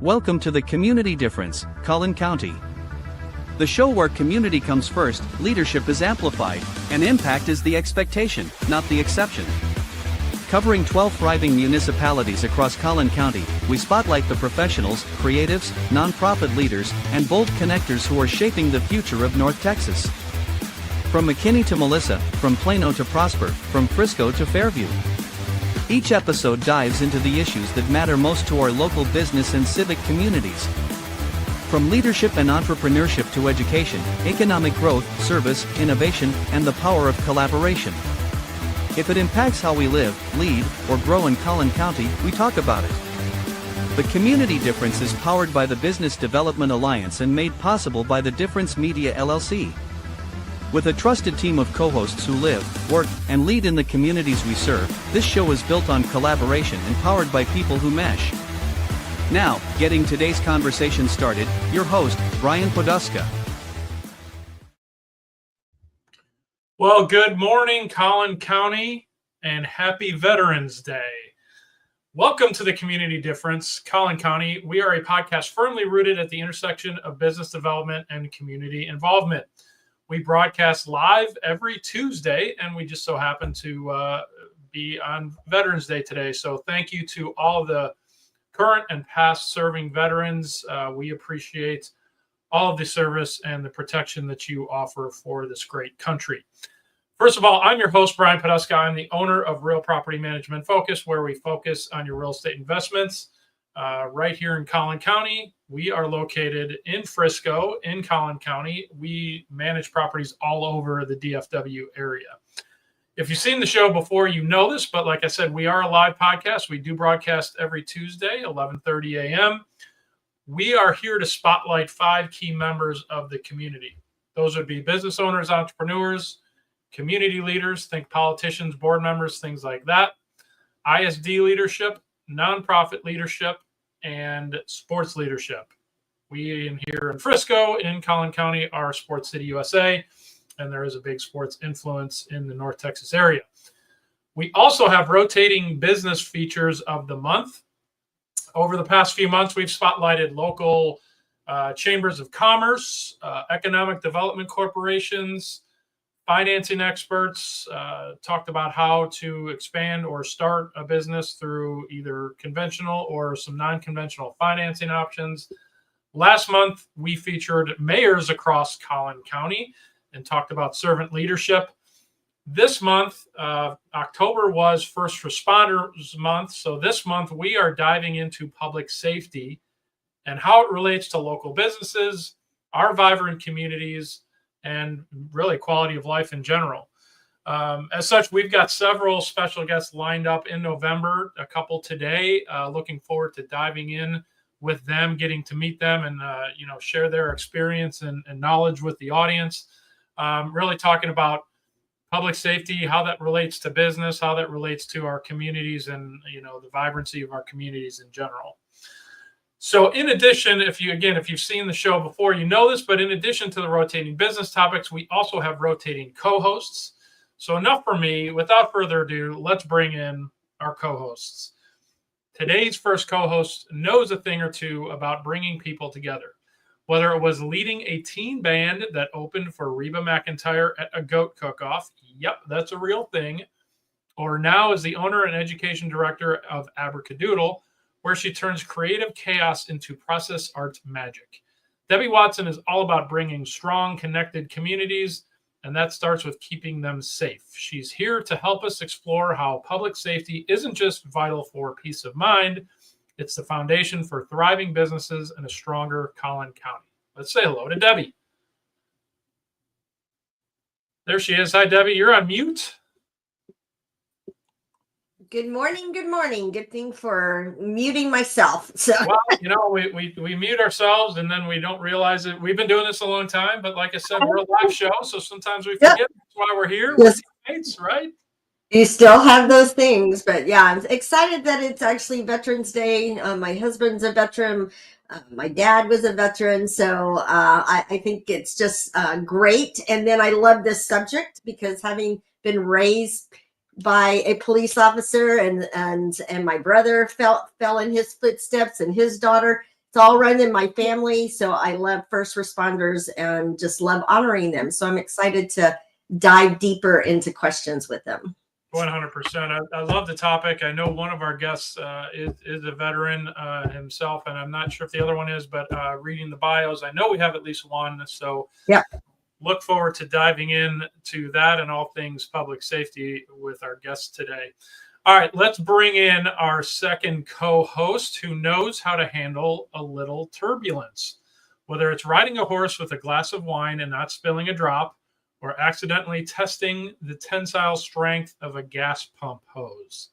Welcome to the Community Difference, Collin County. The show where community comes first, leadership is amplified, and impact is the expectation, not the exception. Covering 12 thriving municipalities across Collin County, we spotlight the professionals, creatives, nonprofit leaders, and bold connectors who are shaping the future of North Texas. From McKinney to Melissa, from Plano to Prosper, from Frisco to Fairview. Each episode dives into the issues that matter most to our local business and civic communities. From leadership and entrepreneurship to education, economic growth, service, innovation, and the power of collaboration. If it impacts how we live, lead, or grow in Collin County, we talk about it. The Community Difference is powered by the Business Development Alliance and made possible by the Difference Media LLC. With a trusted team of co-hosts who live, work, and lead in the communities we serve, this show is built on collaboration and powered by people who mesh. Now, getting today's conversation started, your host, Brian Poduska. Well, good morning, Collin County, and happy Veterans Day. Welcome to the Community Difference, Collin County. We are a podcast firmly rooted at the intersection of business development and community involvement. We broadcast live every Tuesday, and we just so happen to be on Veterans Day today. So thank you to all of the current and past serving veterans. We appreciate all of the service and the protection that you offer for this great country. First of all, I'm your host, Brian Poduska. I'm the owner of Real Property Management Focus, where we focus on your real estate investments. Right here in Collin County, we are located in Frisco, in Collin County. We manage properties all over the DFW area. If you've seen the show before, you know this, but like I said, we are a live podcast. We do broadcast every Tuesday, 11:30 a.m. We are here to spotlight 5 key members of the community. Those would be business owners, entrepreneurs, community leaders, think politicians, board members, things like that, ISD leadership, nonprofit leadership, and sports leadership. We in here in Frisco, in Collin County, are Sports City USA, and there is a big sports influence in the North Texas area. We also have rotating business features of the month. Over the past few months, we've spotlighted local chambers of commerce, economic development corporations, financing experts, talked about how to expand or start a business through either conventional or some non-conventional financing options. Last month, we featured mayors across Collin County and talked about servant leadership. This month, October was First Responders Month. So this month, we are diving into public safety and how it relates to local businesses, our vibrant communities, and really quality of life in general. As such, we've got several special guests lined up in November, a couple today. Looking forward to diving in with them, getting to meet them and share their experience and knowledge with the audience. Really talking about public safety, how that relates to business, how that relates to our communities and the vibrancy of our communities in general. So in addition, if you've seen the show before, you know this, but in addition to the rotating business topics, we also have rotating co-hosts. So enough for me. Without further ado, let's bring in our co-hosts. Today's first co-host knows a thing or two about bringing people together. Whether it was leading a teen band that opened for Reba McEntire at a goat cook-off, yep, that's a real thing, or now is the owner and education director of Abracadoodle, where she turns creative chaos into process art magic. Debbie Watson is all about bringing strong, connected communities, and that starts with keeping them safe. She's here to help us explore how public safety isn't just vital for peace of mind, it's the foundation for thriving businesses and a stronger Collin County. Let's say hello to Debbie. There she is. Hi, Debbie. You're on mute. Good morning. Good morning. Good thing for muting myself. So, well, we mute ourselves and then we don't realize it. We've been doing this a long time, but like I said, we're a live show, so sometimes we forget that's why we're here. We're teammates, right? You still have those things, but yeah, I'm excited that it's actually Veterans Day. My husband's a veteran. My dad was a veteran, so I think it's just great. And then I love this subject because having been raised by a police officer and my brother fell in his footsteps and his daughter, it's all run in my family. So I love first responders and just love honoring them. So I'm excited to dive deeper into questions with them. 100%. I love the topic. I know one of our guests is a veteran himself, and I'm not sure if the other one is, but reading the bios, I know we have at least one. So yeah, look forward to diving in to that and all things public safety with our guests today. All right, let's bring in our second co-host who knows how to handle a little turbulence, whether it's riding a horse with a glass of wine and not spilling a drop, or accidentally testing the tensile strength of a gas pump hose.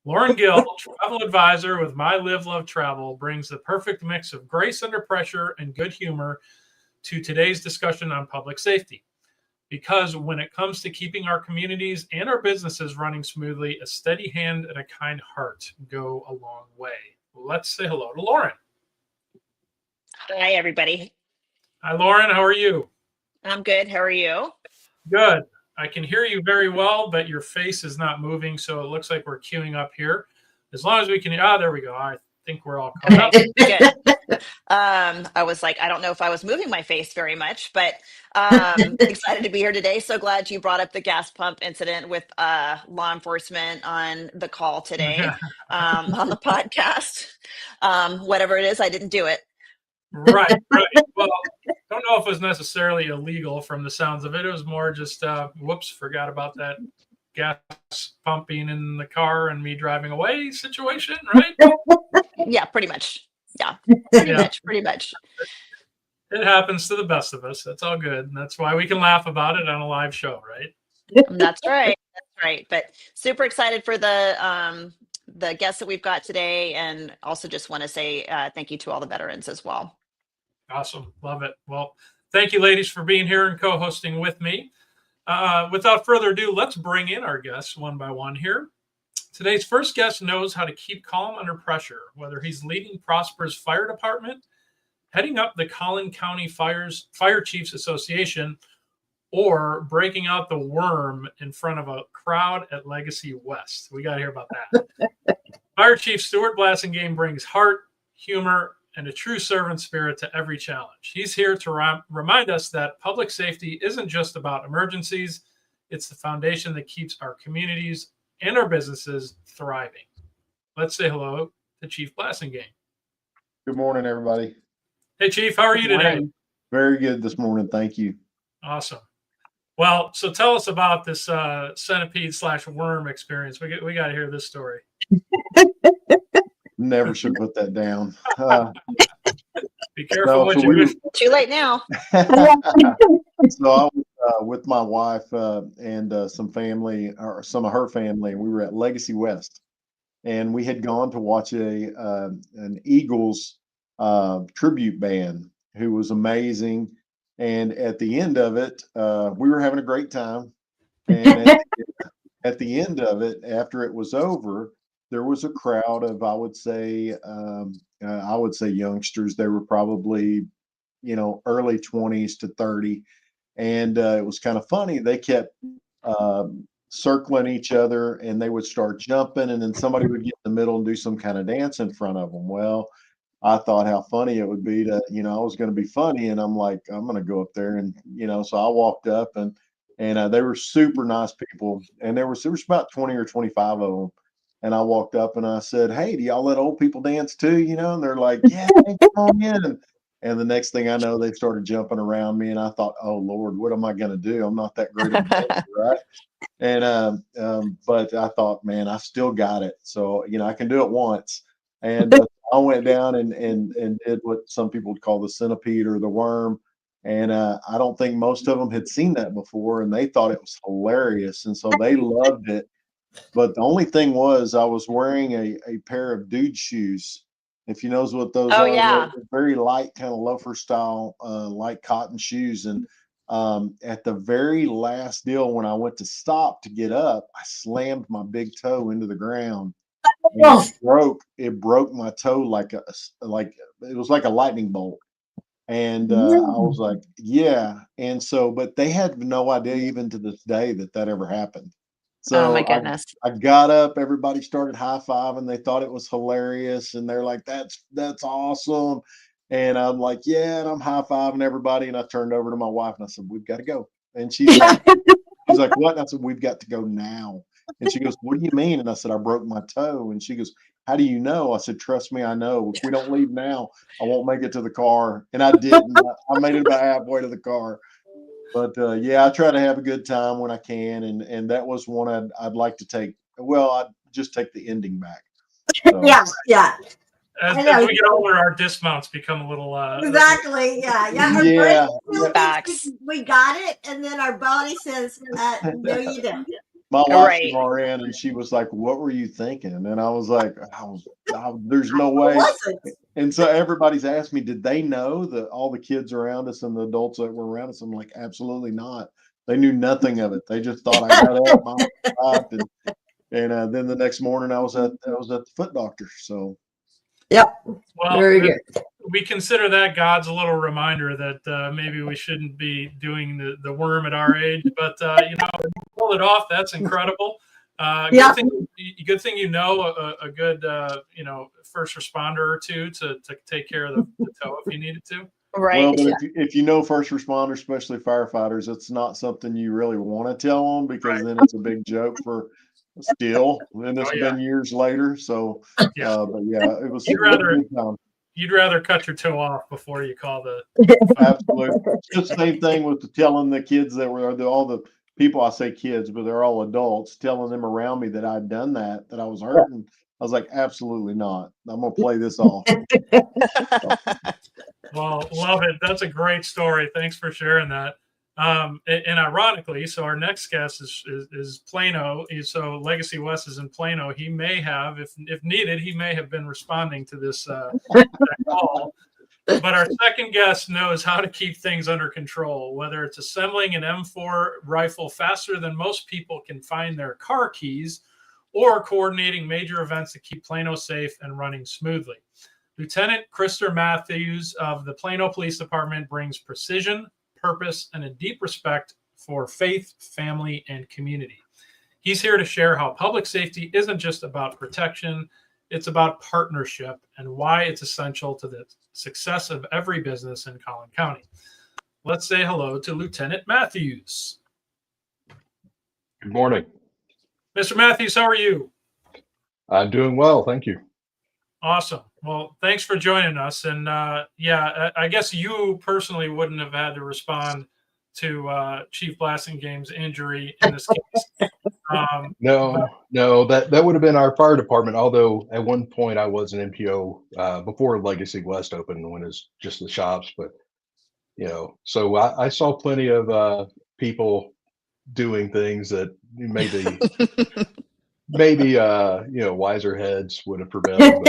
Lauren Gill, travel advisor with My Live Love Travel, brings the perfect mix of grace under pressure and good humor to today's discussion on public safety. Because when it comes to keeping our communities and our businesses running smoothly, a steady hand and a kind heart go a long way. Let's say hello to Lauren. Hi, everybody. Hi, Lauren. How are you? I'm good. How are you? Good. I can hear you very well, but your face is not moving, so it looks like we're queuing up here. As long as we can, there we go. I think we're all caught up. Good. I was like, I don't know if I was moving my face very much, but excited to be here today. So glad you brought up the gas pump incident with law enforcement on the call today on the podcast. Whatever it is, I didn't do it. Right. Well, don't know if it was necessarily illegal from the sounds of it. It was more just, whoops, forgot about that gas pumping in the car and me driving away situation, right? Yeah, pretty much. Yeah, pretty much. It happens to the best of us. That's all good. And that's why we can laugh about it on a live show, right? That's right. But super excited for the guests that we've got today. And also just want to say thank you to all the veterans as well. Awesome. Love it. Well, thank you, ladies, for being here and co-hosting with me. Without further ado, let's bring in our guests one by one here. Today's first guest knows how to keep calm under pressure, whether he's leading Prosper's fire department, heading up the Collin County Fire Chiefs Association, or breaking out the worm in front of a crowd at Legacy West. We got to hear about that. Fire Chief Stuart Blassingame brings heart, humor, and a true servant spirit to every challenge. He's here to remind us that public safety isn't just about emergencies. It's the foundation that keeps our communities and our businesses thriving. Let's say hello to Chief Blassingame. Good morning, everybody. Hey, Chief, how are you today? Very good this morning. Thank you. Awesome. Well, so tell us about this centipede/worm experience. We got to hear this story. Never should put that down. Be careful what you wish. Too late now. So I was with my wife and some family, or some of her family, and we were at Legacy West, and we had gone to watch an Eagles tribute band who was amazing. And at the end of it, we were having a great time. And at the end of it, after it was over, there was a crowd of, I would say youngsters. They were probably, early 20s to 30. And it was kind of funny. They kept circling each other, and they would start jumping, and then somebody would get in the middle and do some kind of dance in front of them. Well, I thought how funny it would be to, I was going to be funny, and I'm like, I'm going to go up there, and so I walked up, and they were super nice people, and there was about 20 or 25 of them. And I walked up and I said, "Hey, do y'all let old people dance too?" And they're like, "Yeah, come on in." And the next thing I know, they started jumping around me, and I thought, "Oh Lord, what am I going to do? I'm not that great at dancer, right?" And but I thought, man, I still got it. So I can do it once. And I went down and did what some people would call the centipede or the worm. And I don't think most of them had seen that before, and they thought it was hilarious, and so they loved it. But the only thing was, I was wearing a pair of dude shoes. If you knows what those are, Yeah. they're very light, kind of loafer style, light cotton shoes. And at the very last deal, when I went to stop to get up, I slammed my big toe into the ground. And it broke my toe like it was like a lightning bolt. And I was like, yeah. And so, but they had no idea even to this day that ever happened. Oh my So goodness. I got up, everybody started high-fiving. They thought it was hilarious, and they're like, that's awesome. And I'm like, yeah, and I'm high-fiving everybody. And I turned over to my wife and I said, we've got to go. And she's like, what? And I said, we've got to go now. And she goes, what do you mean? And I said, I broke my toe. And she goes, how do you know? I said, trust me, I know. If we don't leave now, I won't make it to the car. And I didn't. I made it about halfway to the car. But yeah, I try to have a good time when I can, and that was one I'd like to take. Well, I'd just take the ending back. So. Yeah. As we get older, our dismounts become a little exactly. Yeah. Our Yeah. brain thinks we got it, and then our body says, "No, you don't." My wife's Right. an RN, and she was like, "What were you thinking?" And I was like, "There's no way." And so everybody's asked me, "Did they know that all the kids around us and the adults that were around us?" I'm like, "Absolutely not. They knew nothing of it. They just thought I got up, my and then the next morning I was at the foot doctor." So. Yep. Well, very good. We consider that God's little reminder that maybe we shouldn't be doing the worm at our age, but pull it off. That's incredible. Good thing a good first responder or two to take care of the toe if you needed to. Right. Well, but if you know first responders, especially firefighters, it's not something you really want to tell them because then it's a big joke for still. And it's been years later. So, but yeah, it was. You'd rather cut your toe off before you call the. Absolutely. It's the same thing with telling the kids that were all the people. I say kids, but they're all adults. Telling them around me that I'd done that I was hurting. I was like, absolutely not. I'm gonna play this off. Well, love it. That's a great story. Thanks for sharing that. And ironically, so our next guest is Plano. So Legacy West is in Plano. He may have, if needed, he may have been responding to this call. But our second guest knows how to keep things under control, whether it's assembling an M4 rifle faster than most people can find their car keys, or coordinating major events to keep Plano safe and running smoothly. Lieutenant Krister Matthews of the Plano Police Department brings precision, purpose, and a deep respect for faith, family, and community. He's here to share how public safety isn't just about protection, it's about partnership and why it's essential to the success of every business in Collin County. Let's say hello to Lieutenant Matthews. Good morning. Mr. Matthews, how are you? I'm doing well, thank you. Awesome. Well, thanks for joining us. And I guess you personally wouldn't have had to respond to Chief Blasinghame's injury in this case. No, that would have been our fire department. Although at one point I was an MPO before Legacy West opened, when it's just the shops. But so I saw plenty of people doing things that maybe. Maybe wiser heads would have prevailed.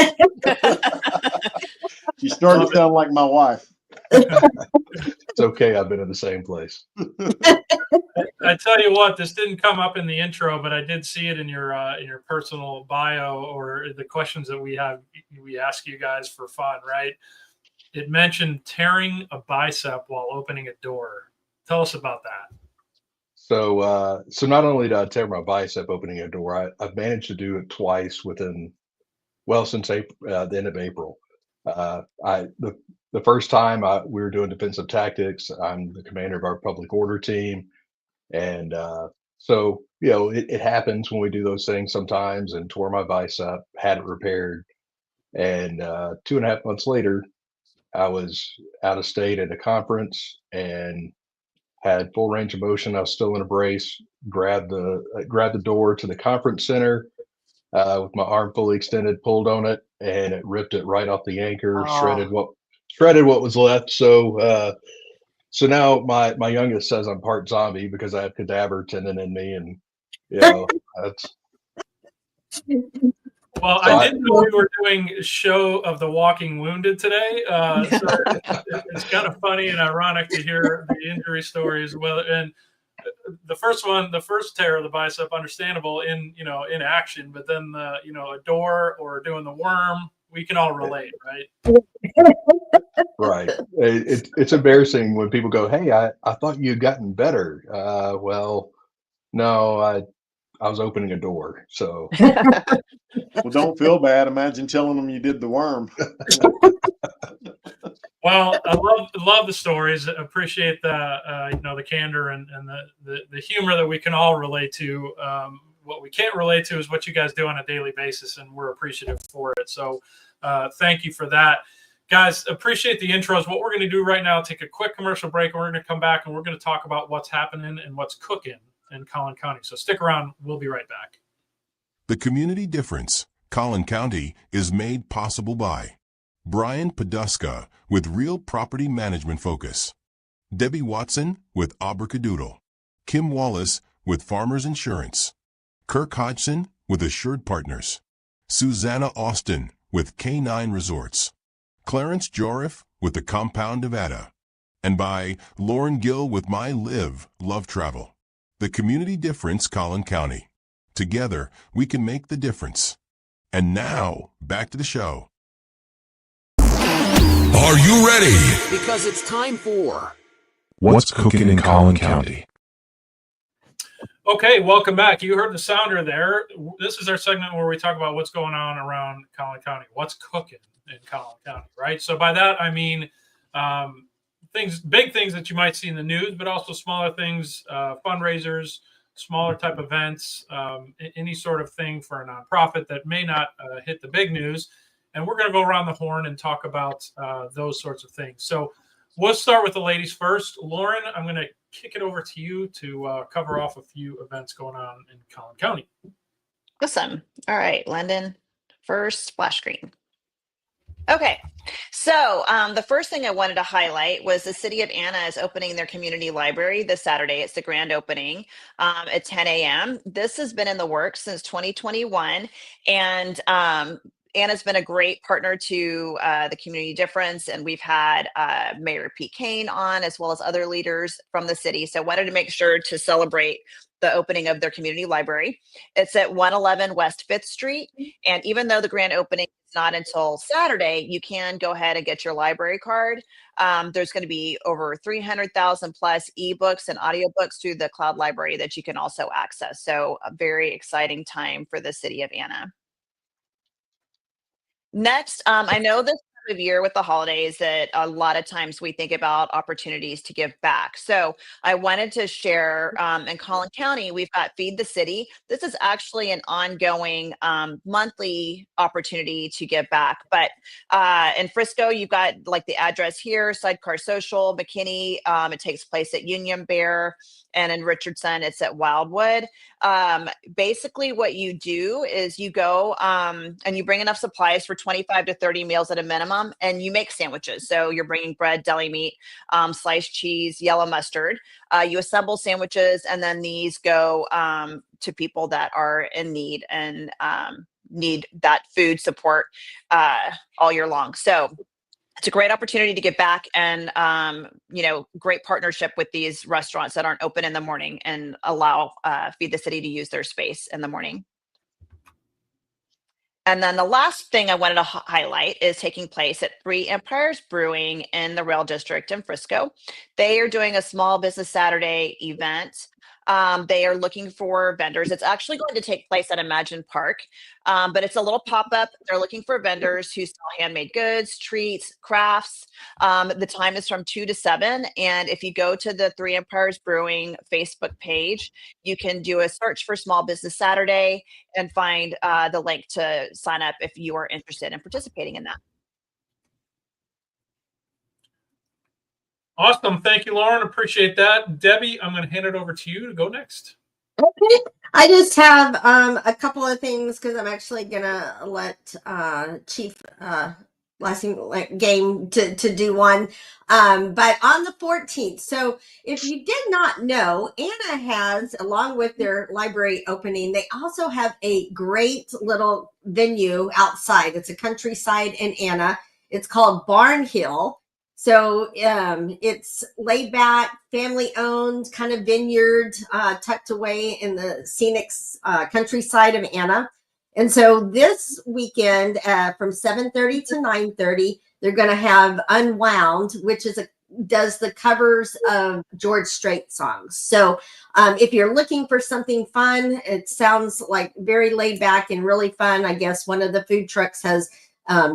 You started to sound like my wife. It's okay. I've been in the same place. I tell you what, this didn't come up in the intro, but I did see it in your personal bio or the questions that we ask you guys for fun, right? It mentioned tearing a bicep while opening a door. Tell us about that. So not only did I tear my bicep opening a door, I've managed to do it twice since April, the end of April. The first time we were doing defensive tactics. I'm the commander of our public order team, and so it happens when we do those things sometimes. And tore my bicep, had it repaired, and 2.5 months later, I was out of state at a conference and had full range of motion. I was still in a brace, grabbed the door to the conference center with my arm fully extended, pulled on it, and it ripped it right off the anchor, shredded what was left. So now my youngest says I'm part zombie because I have cadaver tendon in me, and that's. Well, I didn't know we were doing a show of the walking wounded today. So it's kind of funny and ironic to hear the injury story as well. And the first tear of the bicep, understandable in action, but then a door or doing the worm, we can all relate, right? Right. It's embarrassing when people go, "Hey, I thought you had gotten better." Well, no, was opening a door. So Well, don't feel bad. Imagine telling them you did the worm. Well, I love the stories. Appreciate the the candor and the humor that we can all relate to. What we can't relate to is what you guys do on a daily basis, and we're appreciative for it. So thank you for that. Guys, appreciate the intros. What we're going to do right now, take a quick commercial break, and we're going to come back and we're going to talk about what's happening and what's cooking in Collin County. So stick around. We'll be right back. The Community Difference, Collin County, is made possible by Brian Poduska with Real Property Management Focus, Debbie Watson with Abracadoodle, Kim Wallace with Farmers Insurance, Kirk Hodgson with Assured Partners, Susanna Austin with K9 Resorts, Clarence Joriff with the Compound Nevada, and by Lauren Gill with My Live, Love Travel. The Community Difference, Collin County. Together, we can make the difference. And now, back to the show. Are you ready? Because it's time for What's Cooking in Collin County? Okay, welcome back. You heard the sounder there. This is our segment where we talk about what's going on around Collin County. What's cooking in Collin County, right? So by that, I mean big things that you might see in the news, but also smaller things, fundraisers, smaller type events, any sort of thing for a nonprofit that may not hit the big news. And we're going to go around the horn and talk about those sorts of things. So we'll start with the ladies first. Lauren, I'm going to kick it over to you to cover off a few events going on in Collin County. Awesome. All right, London, first splash screen. Okay, so the first thing I wanted to highlight was the City of Anna is opening their community library this Saturday. It's the grand opening at 10 a.m. This has been in the works since 2021, and Anna's been a great partner to the Community Difference, and we've had Mayor Pete Kane on, as well as other leaders from the city. So wanted to make sure to celebrate the opening of their community library. It's at 111 West 5th Street. And even though the grand opening is not until Saturday, you can go ahead and get your library card. There's going to be over 300,000 plus ebooks and audiobooks through the cloud library that you can also access. So a very exciting time for the City of Anna. Next, I know this time of year with the holidays that a lot of times we think about opportunities to give back. So I wanted to share in Collin County, we've got Feed the City. This is actually an ongoing monthly opportunity to give back. But in Frisco, you've got like the address here, Sidecar Social, McKinney. It takes place at Union Bear. And in Richardson, it's at Wildwood. Basically, what you do is you go and you bring enough supplies for 25 to 30 meals at a minimum, and you make sandwiches. So you're bringing bread, deli meat, sliced cheese, yellow mustard. You assemble sandwiches, and then these go to people that are in need and need that food support all year long. So it's a great opportunity to get back and, great partnership with these restaurants that aren't open in the morning and allow Feed the City to use their space in the morning. And then the last thing I wanted to highlight is taking place at Three Empires Brewing in the Rail District in Frisco. They are doing a small business Saturday event. They are looking for vendors. It's actually going to take place at Imagine Park, but it's a little pop-up. They're looking for vendors who sell handmade goods, treats, crafts. The time is from 2 to 7. And if you go to the Three Empires Brewing Facebook page, you can do a search for Small Business Saturday and find the link to sign up if you are interested in participating in that. Awesome. Thank you, Lauren. Appreciate that. Debbie, I'm going to hand it over to you to go next. Okay. I just have a couple of things because I'm actually going to let Chief Game to do one. But on the 14th, so if you did not know, Anna has, along with their library opening, they also have a great little venue outside. It's a countryside in Anna. It's called Barn Hill. So it's laid back, family owned, kind of vineyard tucked away in the scenic countryside of Anna. And so this weekend from 7:30 to 9:30, they're going to have Unwound, which is does the covers of George Strait songs. So if you're looking for something fun, it sounds like very laid back and really fun. I guess one of the food trucks has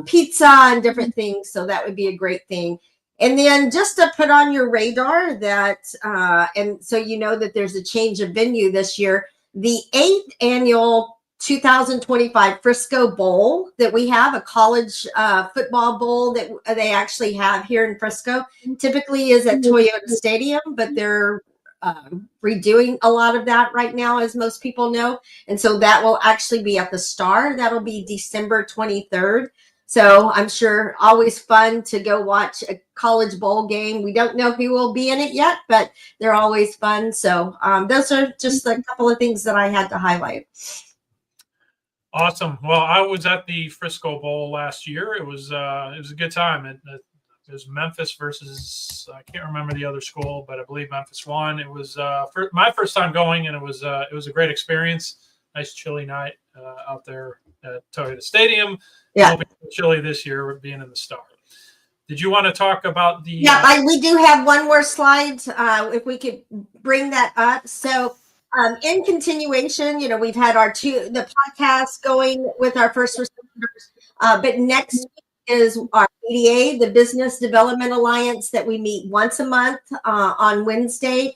pizza and different things. So that would be a great thing. And then just to put on your radar that, and so you know that there's a change of venue this year, the 8th annual 2025 Frisco Bowl that we have, a college football bowl that they actually have here in Frisco, typically is at Toyota Stadium, but they're redoing a lot of that right now, as most people know. And so that will actually be at the Star. That'll be December 23rd. So I'm sure always fun to go watch a college bowl game. We don't know who will be in it yet, but they're always fun. So those are just a couple of things that I had to highlight. Awesome. Well, I was at the Frisco Bowl last year. It was a good time. It was Memphis versus, I can't remember the other school, but I believe Memphis won. It was my first time going, and it was a great experience. Nice chilly night out there at Toyota Stadium. Yeah. Chilly this year with being in the Star. Did you want to talk about the? Yeah, we do have one more slide. If we could bring that up. So in continuation, we've had the podcast going with our first responders, but next week is our BDA, the Business Development Alliance, that we meet once a month on Wednesday.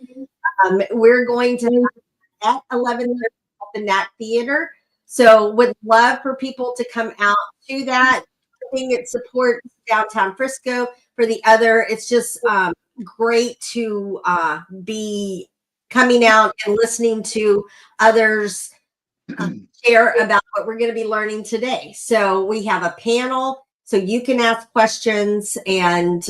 We're going to have at 11:30 at the Nat Theater. So would love for people to come out to that. I think it supports downtown Frisco. For the other, it's just great to be coming out and listening to others share about what we're going to be learning today. So we have a panel, so you can ask questions, and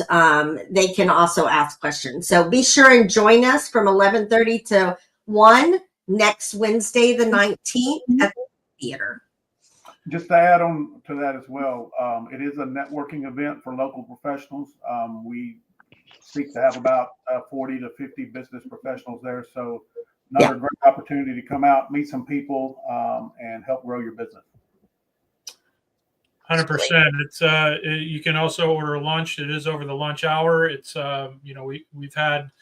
they can also ask questions. So be sure and join us from 11:30 to 1 next Wednesday, the 19th at the theater. Just to add on to that as well, it is a networking event for local professionals. We seek to have about 40 to 50 business professionals there. So another great opportunity to come out, meet some people, and help grow your business. 100%. It's you can also order lunch. It is over the lunch hour. It's we've had,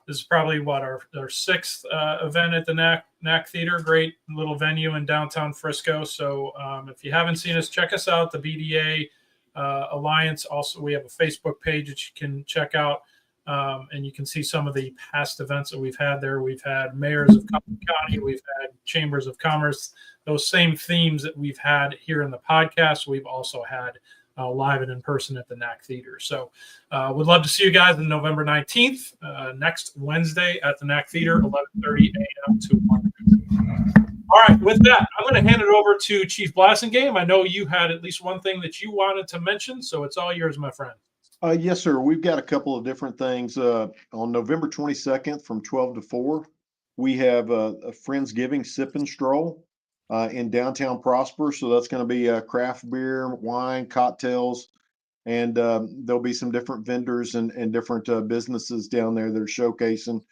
this is probably our sixth event at the NAC Theater. Great little venue in downtown Frisco. So if you haven't seen us, check us out. The BDA Alliance. Also, we have a Facebook page that you can check out, and you can see some of the past events that we've had there. We've had mayors of Collin County. We've had chambers of commerce. Those same themes that we've had here in the podcast, we've also had live and in person at the NAC Theater. So we'd love to see you guys on November 19th, next Wednesday at the NAC Theater, 11:30 a.m. to 1. All right, with that, I'm going to hand it over to Chief Blassingame. I know you had at least one thing that you wanted to mention, so it's all yours, my friend. Yes, sir. We've got a couple of different things. On November 22nd from 12 to 4, we have a Friendsgiving Sip and Stroll in downtown Prosper. So that's going to be craft beer, wine, cocktails, and there'll be some different vendors and different businesses down there that are showcasing.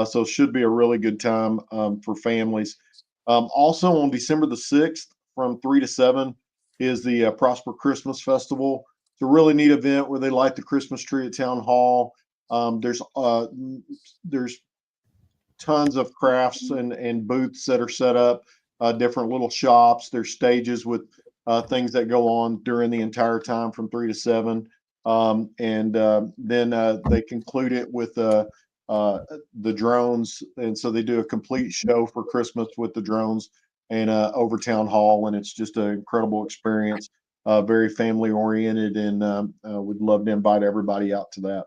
So it should be a really good time for families. Also on December the 6th from 3 to 7 is the Prosper Christmas Festival. It's a really neat event where they light the Christmas tree at Town Hall. There's tons of crafts and booths that are set up. Different little shops. There's stages with things that go on during the entire time from 3 to 7. Then they conclude it with the drones. And so they do a complete show for Christmas with the drones and over Town Hall. And it's just an incredible experience, very family oriented. And we'd love to invite everybody out to that.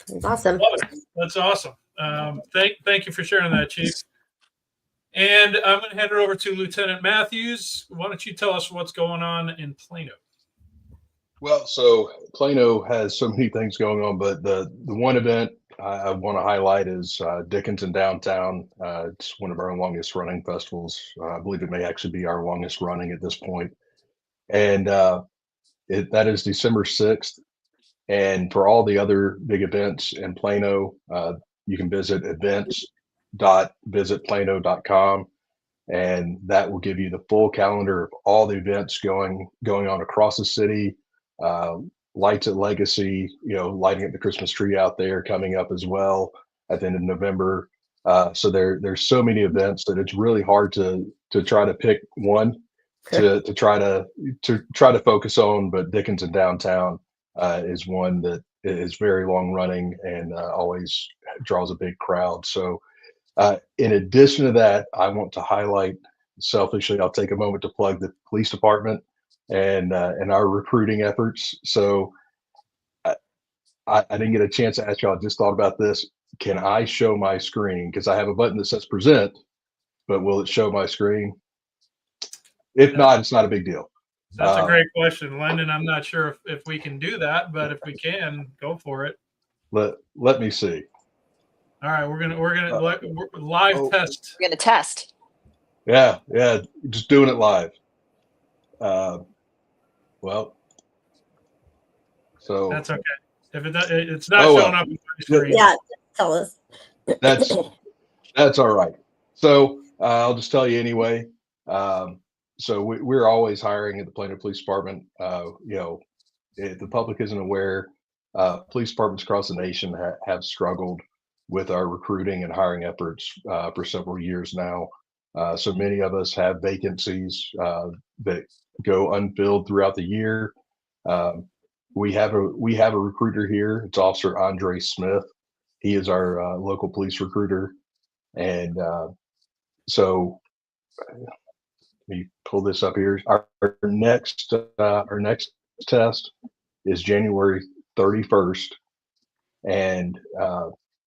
That's awesome. That's awesome. Thank you for sharing that, Chief. And I'm going to hand it over to Lieutenant Matthews. Why don't you tell us what's going on in Plano? Well, so Plano has so many things going on, but the one event I want to highlight is Dickens in Downtown. It's one of our longest running festivals. I believe it may actually be our longest running at this point. And that is December 6th. And for all the other big events in Plano, you can visit events.visitplano.com, and that will give you the full calendar of all the events going on across the city. Lights at Legacy, lighting up the Christmas tree out there coming up as well at the end of November. So there's so many events that it's really hard to try to pick one to try to focus on. But Dickens in Downtown is one that is very long running and always draws a big crowd. So in addition to that, I want to highlight, selfishly, I'll take a moment to plug the police department and our recruiting efforts. So I didn't get a chance to ask y'all. I just thought about this. Can I show my screen? Because I have a button that says present, but will it show my screen? If not, it's not a big deal. That's a great question, Lyndon. I'm not sure if we can do that, but if we can, go for it. Let me see. All right, we're gonna live test. We're gonna test. Yeah, just doing it live. So that's okay. If it's not showing up on the screen. Yeah, tell us. That's all right. So I'll just tell you anyway. So we're always hiring at the Plano Police Department. If the public isn't aware, police departments across the nation have struggled with our recruiting and hiring efforts for several years now. So many of us have vacancies that go unfilled throughout the year. We have a recruiter here. It's Officer Andre Smith. He is our local police recruiter, and so let me pull this up here. Our next test is January 31st, and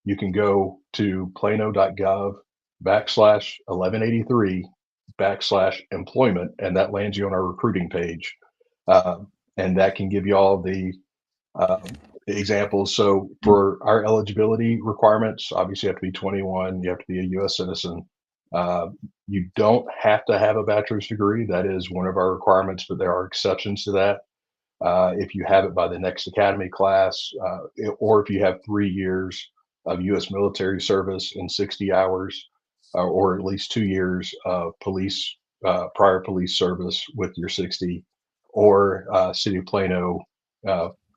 you can go to plano.gov/1183/employment, and that lands you on our recruiting page. And that can give you all the examples. So for our eligibility requirements, obviously you have to be 21, you have to be a U.S. citizen. You don't have to have a bachelor's degree. That is one of our requirements, but there are exceptions to that. If you have it by the next academy class, or if you have 3 years of U.S. military service and 60 hours, or at least 2 years of prior police service with your 60, or City of Plano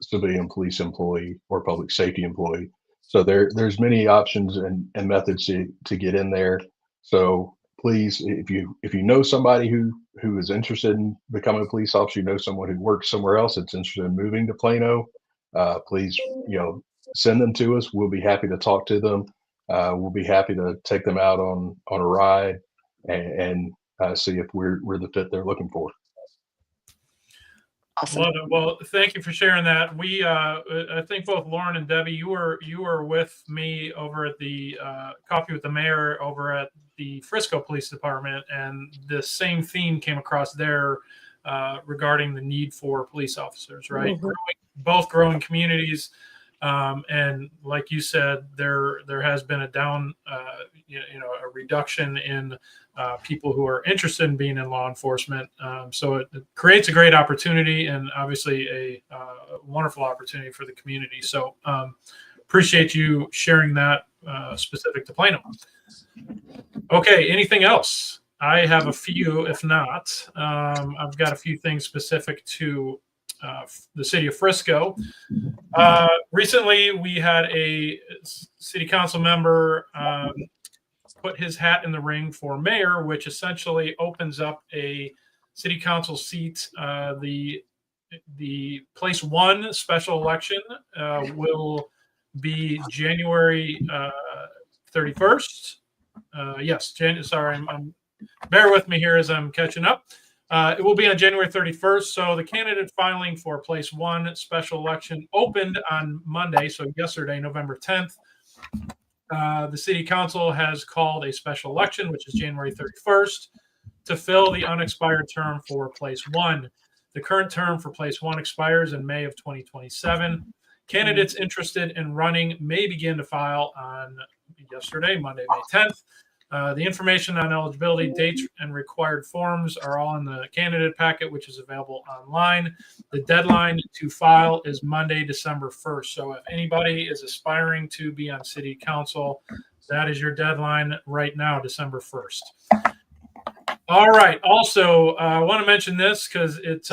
civilian police employee or public safety employee. So there's many options and methods to get in there. So please, if you know somebody who is interested in becoming a police officer, you know someone who works somewhere else that's interested in moving to Plano, please send them to us. We'll be happy to talk to them. We'll be happy to take them out on a ride and see if we're the fit they're looking for. Awesome. Love it. Well, thank you for sharing that. We, I think both Lauren and Debbie, you were with me over at the Coffee with the Mayor over at the Frisco Police Department, and the same theme came across there regarding the need for police officers. Right, both growing communities, and like you said, there has been a reduction in people who are interested in being in law enforcement. So it creates a great opportunity, and obviously a wonderful opportunity for the community. So appreciate you sharing that specific to Plano. Okay, anything else? I have a few. If not, I've got a few things specific to the city of Frisco. Recently, we had a city council member put his hat in the ring for mayor, which essentially opens up a city council seat. The place 1 special election will be January 31st. Yes, bear with me here as I'm catching up. It will be on January 31st. So the candidate filing for place 1 special election opened on Monday, so yesterday, November 10th. The city council has called a special election, which is January 31st, to fill the unexpired term for place 1. The current term for place 1 expires in May of 2027. Candidates interested in running may begin to file on yesterday, Monday, May 10th. The information on eligibility, dates, and required forms are all in the candidate packet, which is available online. The deadline to file is Monday, December 1st. So if anybody is aspiring to be on city council, that is your deadline right now, December 1st. All right. Also, I want to mention this because it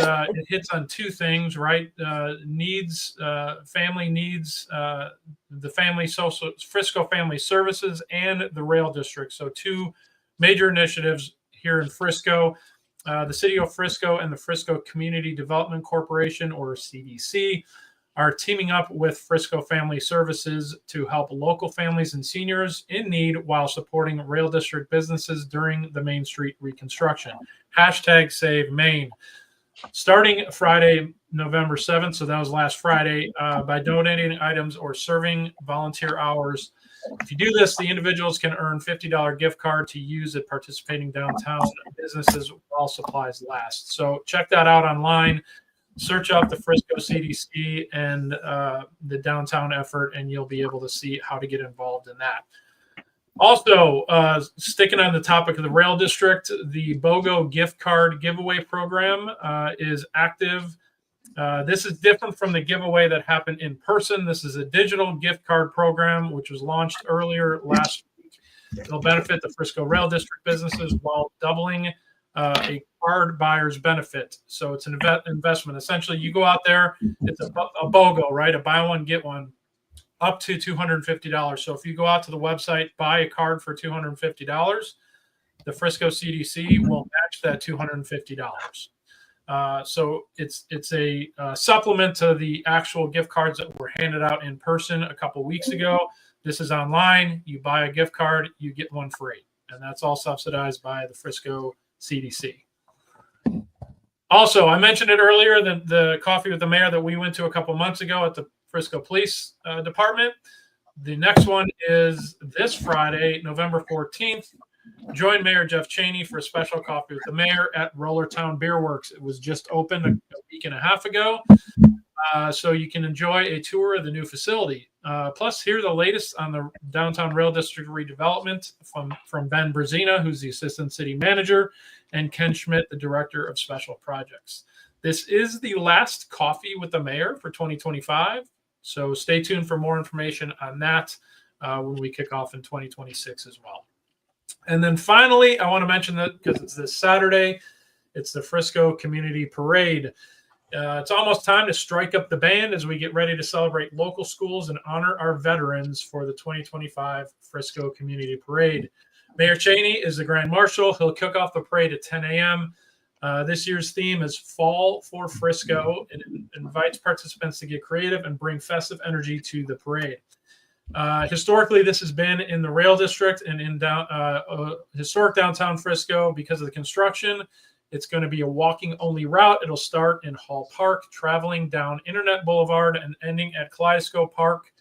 hits on two things, right? Needs, family needs, the family social Frisco Family Services and the Rail District. So two major initiatives here in Frisco. The City of Frisco and the Frisco Community Development Corporation, or CDC, are teaming up with Frisco Family Services to help local families and seniors in need while supporting Rail District businesses during the Main Street reconstruction. #SaveMain. Starting Friday, November 7th, so that was last Friday, by donating items or serving volunteer hours. If you do this, the individuals can earn $50 gift card to use at participating downtown businesses while supplies last. So check that out online. Search up the Frisco CDC and the downtown effort, and you'll be able to see how to get involved in that. Also, sticking on the topic of the Rail District, the BOGO gift card giveaway program is active. This is different from the giveaway that happened in person. This is a digital gift card program, which was launched earlier last week. It'll benefit the Frisco Rail District businesses while doubling a card buyer's benefit. So it's an investment. Essentially, you go out there, it's a BOGO, right? A buy one, get one, up to $250. So if you go out to the website, buy a card for $250, the Frisco CDC will match that $250. So it's a supplement to the actual gift cards that were handed out in person a couple weeks ago. This is online. You buy a gift card, you get one free. And that's all subsidized by the Frisco CDC. Also, I mentioned it earlier, the coffee with the mayor that we went to a couple months ago at the Frisco Police Department. The next one is this Friday, November 14th. Join Mayor Jeff Cheney for a special coffee with the mayor at Rollertown Beer Works. It was just opened a week and a half ago, so you can enjoy a tour of the new facility. Plus, hear the latest on the Downtown Rail District redevelopment from Ben Brazina, who's the Assistant City Manager, and Ken Schmidt, the Director of Special Projects. This is the last coffee with the mayor for 2025, so stay tuned for more information on that when we kick off in 2026 as well. And then finally, I want to mention that because it's this Saturday, it's the Frisco Community Parade. It's almost time to strike up the band as we get ready to celebrate local schools and honor our veterans for the 2025 Frisco Community Parade. Mayor Cheney is the Grand Marshal. He'll kick off the parade at 10 a.m. This year's theme is Fall for Frisco. It invites participants to get creative and bring festive energy to the parade. Historically, this has been in the Rail District and in historic downtown Frisco. Because of the construction, it's going to be a walking-only route. It'll start in Hall Park, traveling down Internet Boulevard and ending at Kaleidoscope Park,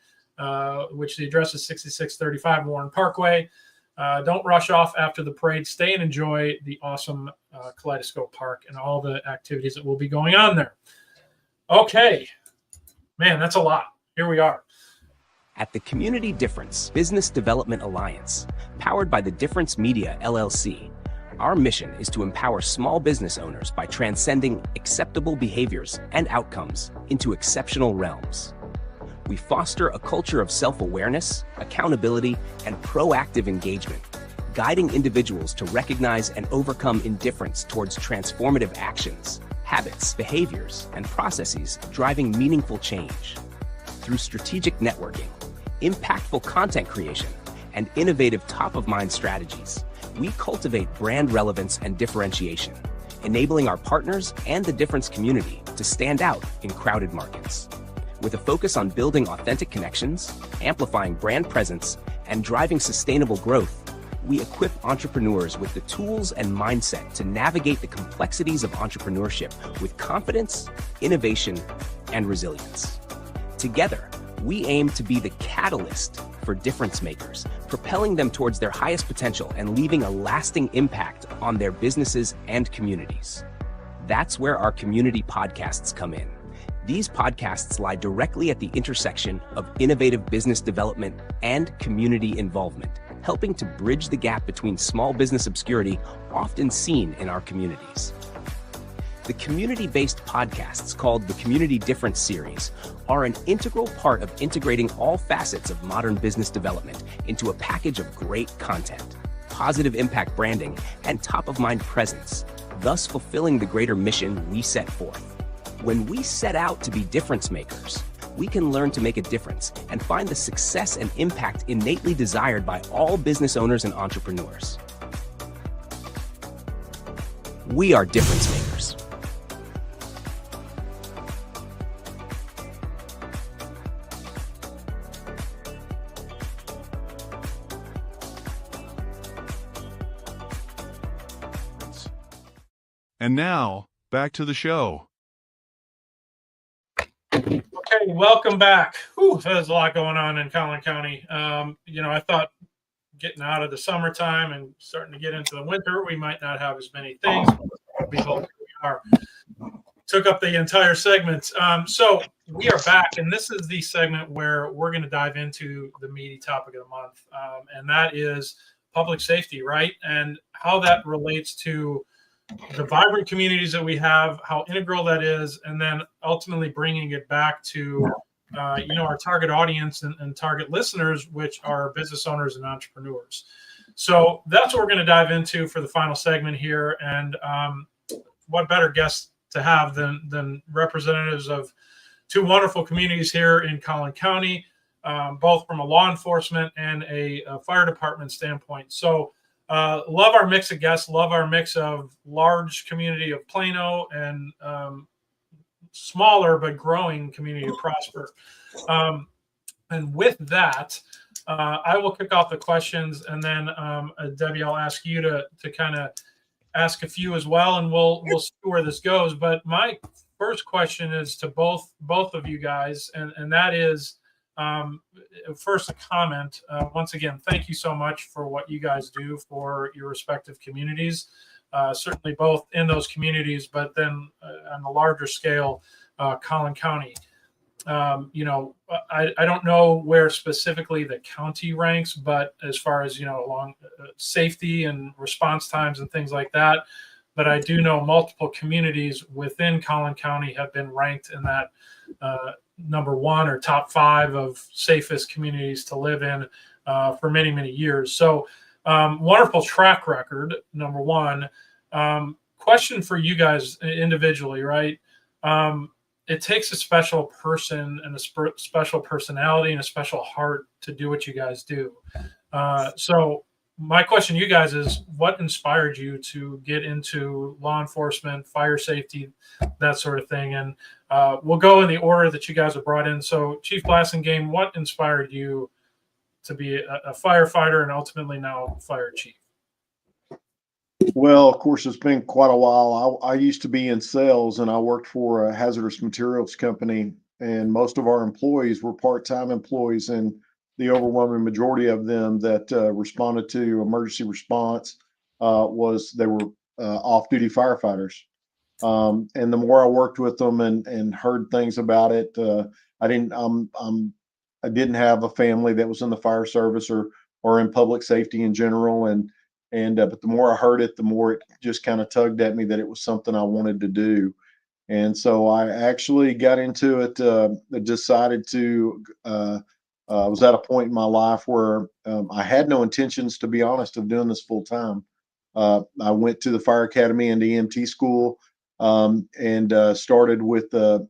which the address is 6635 Warren Parkway. Don't rush off after the parade. Stay and enjoy the awesome Kaleidoscope Park and all the activities that will be going on there. Okay. Man, that's a lot. Here we are. At the Community Difference Business Development Alliance, powered by the Difference Media, LLC, our mission is to empower small business owners by transcending acceptable behaviors and outcomes into exceptional realms. We foster a culture of self-awareness, accountability, and proactive engagement, guiding individuals to recognize and overcome indifference towards transformative actions, habits, behaviors, and processes driving meaningful change. Through strategic networking, impactful content creation, and innovative top-of-mind strategies, we cultivate brand relevance and differentiation, enabling our partners and the Difference community to stand out in crowded markets. With a focus on building authentic connections, amplifying brand presence, and driving sustainable growth, we equip entrepreneurs with the tools and mindset to navigate the complexities of entrepreneurship with confidence, innovation, and resilience. Together, we aim to be the catalyst for difference makers, propelling them towards their highest potential and leaving a lasting impact on their businesses and communities. That's where our community podcasts come in. These podcasts lie directly at the intersection of innovative business development and community involvement, helping to bridge the gap between small business obscurity often seen in our communities. The community-based podcasts called the Community Difference Series are an integral part of integrating all facets of modern business development into a package of great content. positive impact branding, and top-of-mind presence, thus fulfilling the greater mission we set forth. When we set out to be difference makers, we can learn to make a difference and find the success and impact innately desired by all business owners and entrepreneurs. We are difference makers. And now, back to the show. Okay, welcome back. Whew, there's a lot going on in Collin County. I thought getting out of the summertime and starting to get into the winter, we might not have as many things. We hope we are. Took up the entire segment. So we are back, and this is the segment where we're going to dive into the meaty topic of the month, and that is public safety, right? And how that relates to the vibrant communities that we have, how integral that is, and then ultimately bringing it back to our target audience and target listeners, which are business owners and entrepreneurs. So that's what we're going to dive into for the final segment here. And what better guests to have than representatives of two wonderful communities here in Collin County, both from a law enforcement and a fire department standpoint. So love our mix of guests, love our mix of large community of Plano and smaller but growing community of Prosper. And with that, I will kick off the questions, and then Debbie, I'll ask you to kind of ask a few as well, and we'll see where this goes. But my first question is to both of you guys, and that is first a comment. Once again, thank you so much for what you guys do for your respective communities. Certainly both in those communities, but then on the larger scale, Collin County. I don't know where specifically the county ranks, but as far as, along safety and response times and things like that, but I do know multiple communities within Collin County have been ranked in that number one or top 5 of safest communities to live in for many, many years. So wonderful track record, number one. Question for you guys individually, right? It takes a special person and a special personality and a special heart to do what you guys do. So my question to you guys is, what inspired you to get into law enforcement, fire safety, that sort of thing? And we'll go in the order that you guys are brought in. So Chief Blasingame, what inspired you to be a firefighter and ultimately now fire chief? Well, of course, it's been quite a while. I used to be in sales, and I worked for a hazardous materials company, and most of our employees were part-time employees, and the overwhelming majority of them that responded to emergency response they were off-duty firefighters. And the more I worked with them and heard things about it, I didn't have a family that was in the fire service or in public safety in general, but the more I heard it, the more it just kind of tugged at me that it was something I wanted to do. And so I actually got into it, decided to, I was at a point in my life where I had no intentions, to be honest, of doing this full time. I went to the fire academy and EMT school and started with the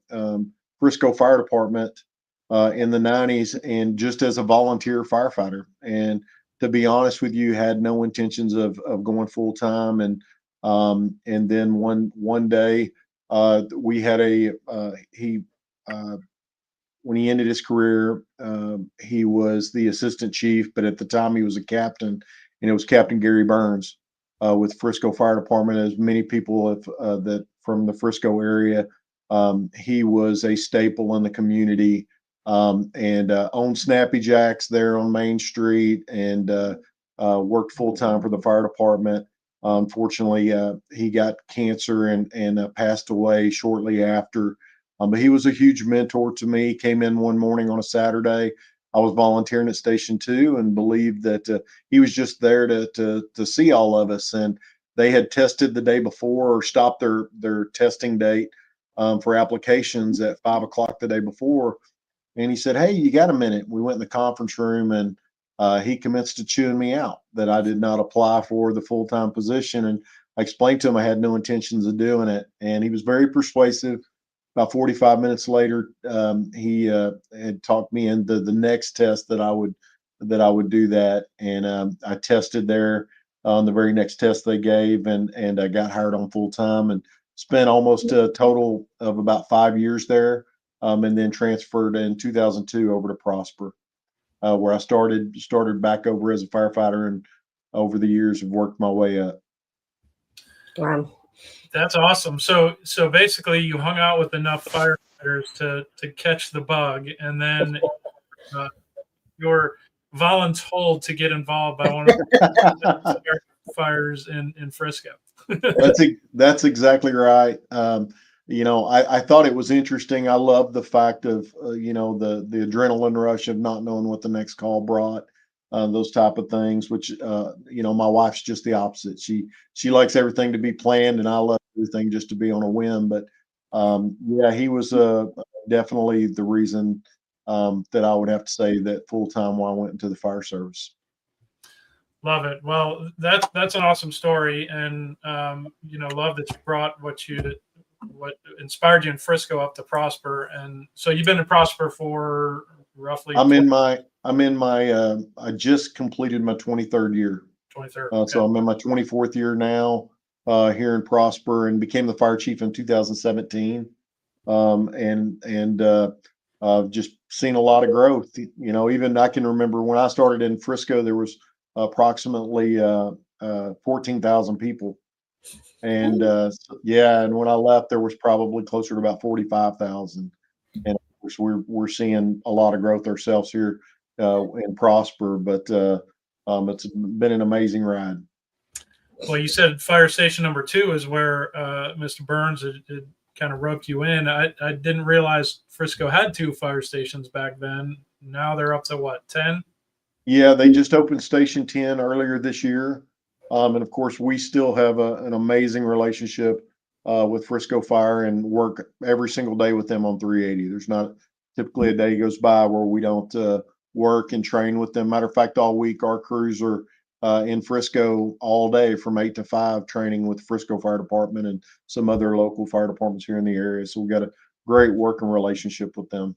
Frisco Fire Department in the 90s, and just as a volunteer firefighter. And to be honest with you, had no intentions of going full time. And then one day we had when he ended his career, he was the assistant chief, but at the time he was a captain, and it was Captain Gary Burns with Frisco Fire Department. As many people that from the Frisco area, he was a staple in the community. And owned Snappy Jacks there on Main Street, and worked full time for the fire department. Unfortunately, he got cancer and passed away shortly after. But he was a huge mentor to me. He came in one morning on a Saturday. I was volunteering at Station 2 and believed that he was just there to see all of us. And they had tested the day before, or stopped their testing date for applications at 5 o'clock the day before. And he said, "Hey, you got a minute?" We went in the conference room, and he commenced to chewing me out that I did not apply for the full-time position. And I explained to him I had no intentions of doing it. And he was very persuasive. About 45 minutes later, he had talked me into the next test that I would do that. And I tested there on the very next test they gave, and I got hired on full time and spent almost a total of about 5 years there, and then transferred in 2002 over to Prosper, where I started back over as a firefighter, and over the years have worked my way up. Wow. That's awesome. So basically, you hung out with enough firefighters to catch the bug, and then you're voluntold to get involved by one of the fires in Frisco. That's exactly right. I thought it was interesting. I love the fact of the adrenaline rush of not knowing what the next call brought. Those type of things, which my wife's just the opposite. She likes everything to be planned, and I love everything just to be on a whim. But he was definitely the reason that I would have to say that full time why I went into the fire service. Love it. Well, that's an awesome story, and love that you brought what inspired you in Frisco up to Prosper. And so you've been in Prosper for roughly. I just completed my 23rd year. 23rd. Okay. So I'm in my 24th year now here in Prosper, and became the fire chief in 2017. Just seen a lot of growth. Even I can remember when I started in Frisco, there was approximately 14,000 people. And and when I left, there was probably closer to about 45,000. And of course, we're seeing a lot of growth ourselves here in Prosper, but it's been an amazing ride. Well, you said fire station number 2 is where Mr. Burns had kind of roped you in. I didn't realize Frisco had 2 fire stations back then. Now they're up to what, 10? Yeah, they just opened Station 10 earlier this year. And of course, we still have an amazing relationship with Frisco Fire, and work every single day with them on 380. There's not typically a day goes by where we don't work and train with them. Matter of fact, all week our crews are in Frisco all day from 8 to 5 training with Frisco Fire Department and some other local fire departments here in the area. So we've got a great working relationship with them.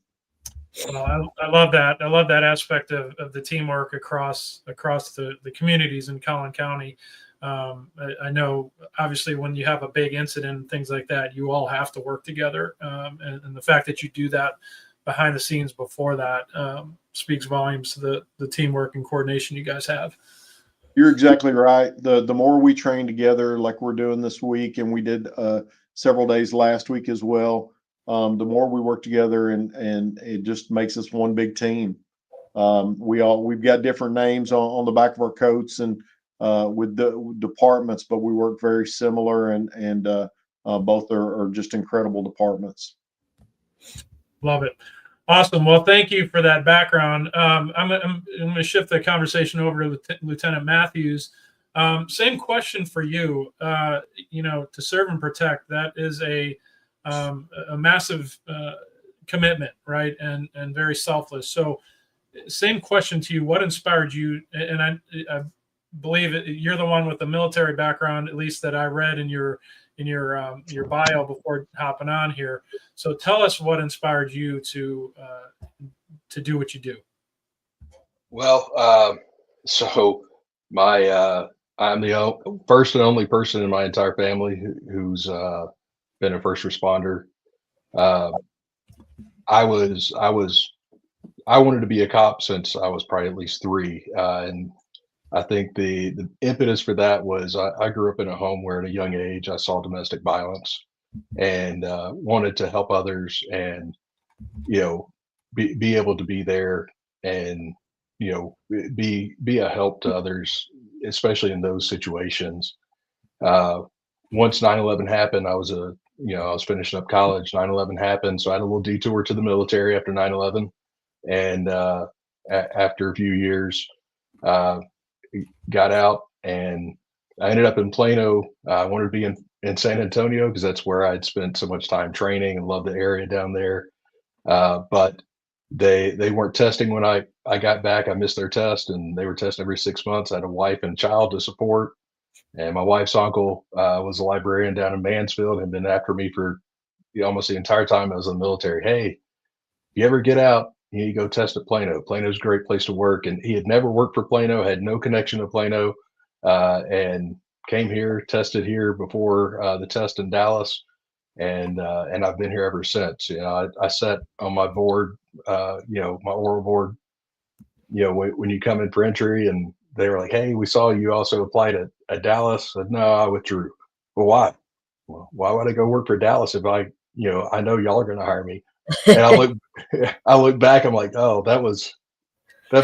Well, I love that. I love that aspect of the teamwork across the communities in Collin County. I know, obviously, when you have a big incident and things like that, you all have to work together. And the fact that you do that behind the scenes before that speaks volumes to the teamwork and coordination you guys have. You're exactly right. The more we train together, like we're doing this week, and we did several days last week as well, the more we work together, and it just makes us one big team. We've got different names on the back of our coats and with the departments, but we work very similar, and both are just incredible departments. Love it. Awesome. Well, thank you for that background. I'm going to shift the conversation over to Lieutenant Matthews. Same question for you. To serve and protect, that is a massive commitment, right? And very selfless. So same question to you. What inspired you? And I believe you're the one with the military background, at least that I read in your bio before hopping on here. So tell us what inspired you to do what you do. Well, so I'm the first and only person in my entire family who's been a first responder. I wanted to be a cop since I was probably at least 3, and I think the impetus for that was I grew up in a home where at a young age I saw domestic violence, and wanted to help others, and be able to be there, and be a help to others, especially in those situations. Once 9/11 happened, I was finishing up college. 9/11 happened, so I had a little detour to the military after 9/11, and after a few years, got out, and I ended up in Plano. I wanted to be in San Antonio because that's where I'd spent so much time training and loved the area down there. But they weren't testing when I got back. I missed their test, and they were tested every 6 months. I had a wife and child to support, and my wife's uncle was a librarian down in Mansfield and been after me for almost the entire time I was in the military. Hey, if you ever get out, you need to go test at Plano. Plano's a great place to work. And he had never worked for Plano, had no connection to Plano, and came here, tested here before the test in Dallas. And I've been here ever since. I sat on my board, my oral board, when you come in for entry, and they were like, "Hey, we saw you also applied at Dallas." I said, "No, I withdrew." Well, why? Well, why would I go work for Dallas if I know y'all are going to hire me? And I look back, I'm like, oh, that